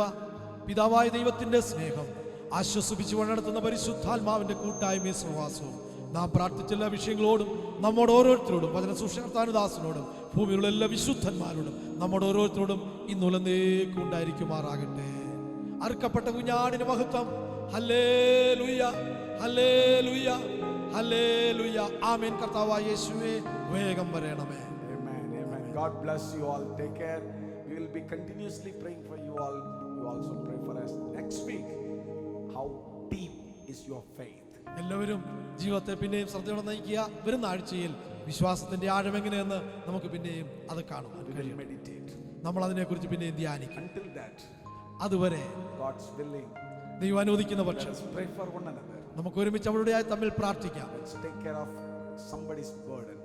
പിതാവായ ദൈവത്തിന്റെ സ്നേഹം, ആശ്വസിപ്പിച്ചു നടത്തുന്ന പരിശുദ്ധാത്മാവിന്റെ കൂട്ടായ്മയും സഹവാസവും നാം പ്രാർത്ഥിച്ച എല്ലാ വിഷയങ്ങളോടും നമ്മോട് ഓരോരുത്തരോടും വചന സുഷകർത്താനുദാസനോടും ഭൂമിയിലുള്ള എല്ലാ വിശുദ്ധന്മാരോടും നമ്മോട് ഓരോരുത്തരോടും ഇന്നുലന്നേക്കും ഉണ്ടായിരിക്കുമാറാകട്ടെ. അറുക്കപ്പെട്ട കുഞ്ഞാടിന് മഹത്വം. ഹല്ലേലൂയ, ഹല്ലേലൂയ, ഹല്ലേലൂയ. ആമേൻ. കർത്താവായ യേശുവേ, വേഗം വരണമേ. Amen. Amen. God bless you all. Take care. We will be continuously praying for you all. You also pray for us. Next week, how deep is your faith? എല്ലാവരും ജീവിതത്തെ പിന്നെയും ശ്രദ്ധയോടെ നയിക്കുക. വരുന്ന ആഴ്ചയിൽ വിശ്വാസത്തിന്റെ ആഴം എങ്ങനെയെന്ന് നമുക്ക് പിന്നെയും അത് കാണുവാൻ We will കഴിയും. meditate. നമ്മൾ അതിനെക്കുറിച്ച് പിന്നെയും ധ്യാനിക്കും. Until that, അതുവരെ God's willing, ദൈവം അനുവദിക്കുന്ന let പക്ഷം us pray for one another. നമുക്ക് ഒരുമിച്ച് അവരുടെയായി തമ്മിൽ പ്രാർത്ഥിക്കാം. Let's take care of somebody's burden.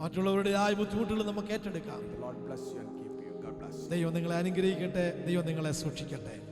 മറ്റുള്ളവരുടെയായ ബുദ്ധിമുട്ടുകൾ നമുക്ക് ഏറ്റെടുക്കാം. The Lord bless you and keep you. God bless you. ദൈവം നിങ്ങളെ അനുഗ്രഹിക്കട്ടെ. ദൈവം നിങ്ങളെ സൂക്ഷിക്കട്ടെ.